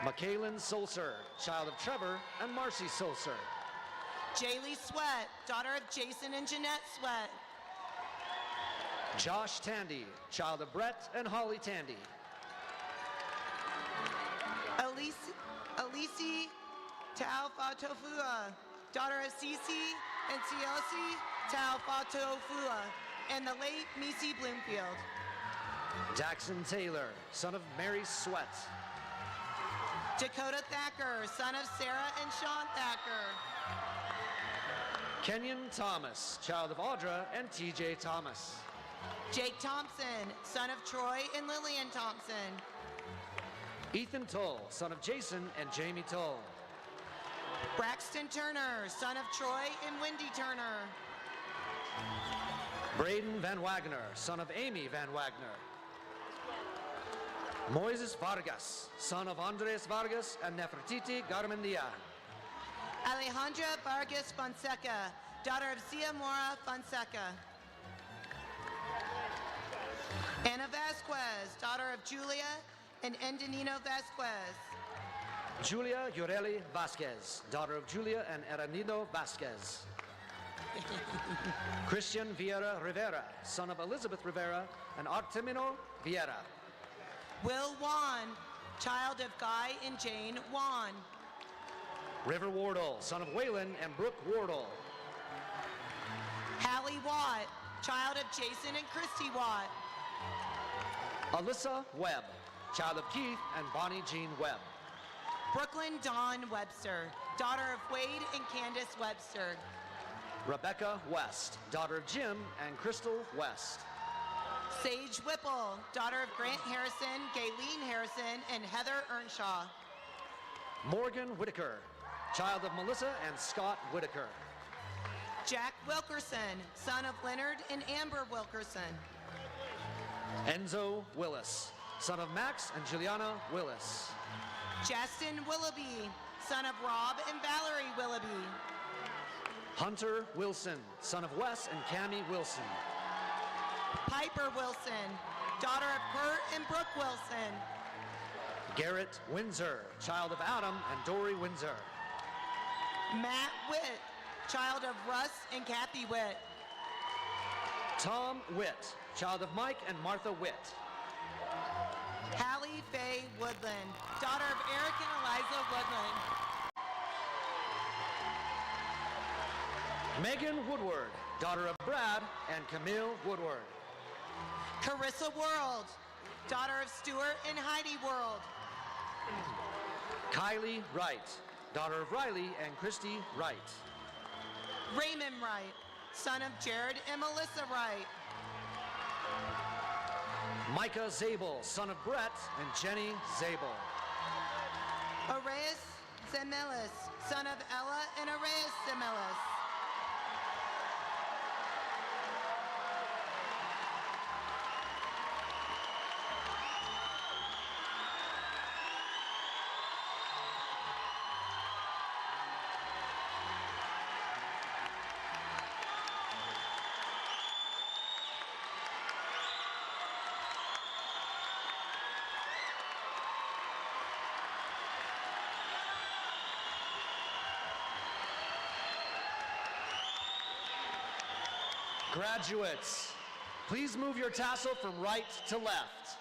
Michaelin Solser, child of Trevor and Marcy Solser. Jaylee Sweat, daughter of Jason and Jeanette Sweat. Josh Tandy, child of Brett and Holly Tandy. Elise Taufotofua, daughter of Cece and Tiosi Taufotofua, and the late Misi Bloomfield. Jackson Taylor, son of Mary Sweat. Dakota Thacker, son of Sarah and Sean Thacker. Kenyon Thomas, child of Audra and TJ Thomas. Jake Thompson, son of Troy and Lillian Thompson. Ethan Tull, son of Jason and Jamie Tull. Braxton Turner, son of Troy and Wendy Turner. Braden Van Wagner, son of Amy Van Wagner. Moises Vargas, son of Andres Vargas and Nefertiti Garmendia. Alejandra Vargas Fonseca, daughter of Cia Mora Fonseca. Ana Vasquez, daughter of Julia and Endanino Vasquez. Julia Ureli Vasquez, daughter of Julia and Eranino Vasquez. Christian Vieira Rivera, son of Elizabeth Rivera and Artemino Vieira. Will Wan, child of Guy and Jane Wan. River Wardle, son of Waylon and Brooke Wardle. Hallie Watt, child of Jason and Christy Watt. Alyssa Webb, child of Keith and Bonnie Jean Webb. Brooklyn Dawn Webster, daughter of Wade and Candace Webster. Rebecca West, daughter of Jim and Crystal West. Sage Whipple, daughter of Grant Harrison, Gayleen Harrison, and Heather Earnshaw. Morgan Whitaker, child of Melissa and Scott Whitaker. Jack Wilkerson, son of Leonard and Amber Wilkerson. Enzo Willis, son of Max and Juliana Willis. Justin Willoughby, son of Rob and Valerie Willoughby. Hunter Wilson, son of Wes and Cammie Wilson. Piper Wilson, daughter of Kurt and Brooke Wilson. Garrett Windsor, child of Adam and Dory Windsor. Matt Witt, child of Russ and Kathy Witt. Tom Witt, child of Mike and Martha Witt. Hallie Faye Woodland, daughter of Eric and Eliza Woodland. Megan Woodward, daughter of Brad and Camille Woodward. Carissa World, daughter of Stuart and Heidi World. Kylie Wright, daughter of Riley and Christy Wright. Raymond Wright, son of Jared and Melissa Wright. Micah Zabel, son of Brett and Jenny Zabel. Arias Zemelis, son of Ella and Arias Zemelis. Graduates, please move your tassel from right to left.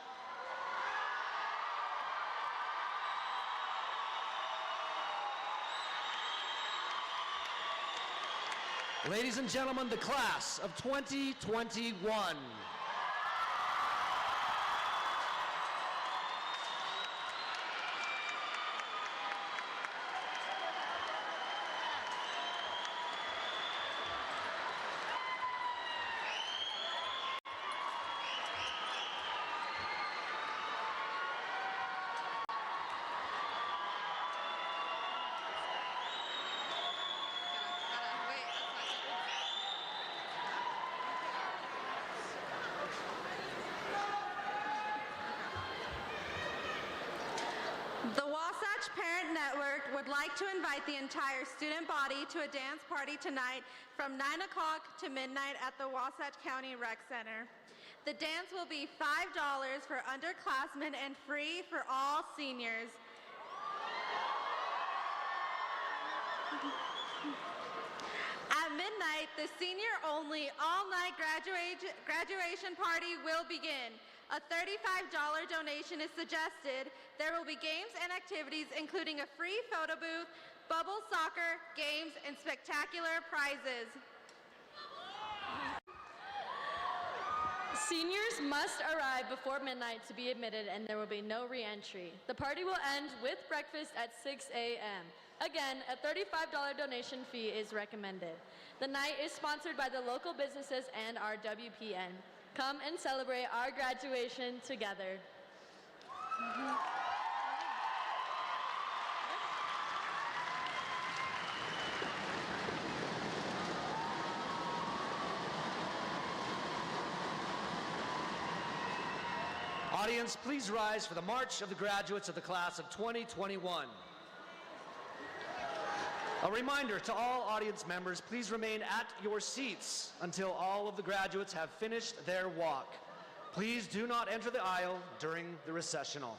Ladies and gentlemen, the class of 2021. The Wasatch Parent Network would like to invite the entire student body to a dance party tonight from 9 o'clock to midnight at the Wasatch County Rec Center. The dance will be $5 for underclassmen and free for all seniors. At midnight, the senior-only all-night graduation party will begin. A $35 donation is suggested. There will be games and activities, including a free photo booth, bubble soccer, games, and spectacular prizes. Seniors must arrive before midnight to be admitted, and there will be no re-entry. The party will end with breakfast at 6 a.m. Again, a $35 donation fee is recommended. The night is sponsored by the local businesses and our WPN. Come and celebrate our graduation together. Audience, please rise for the March of the Graduates of the Class of 2021. A reminder to all audience members, please remain at your seats until all of the graduates have finished their walk. Please do not enter the aisle during the recessional.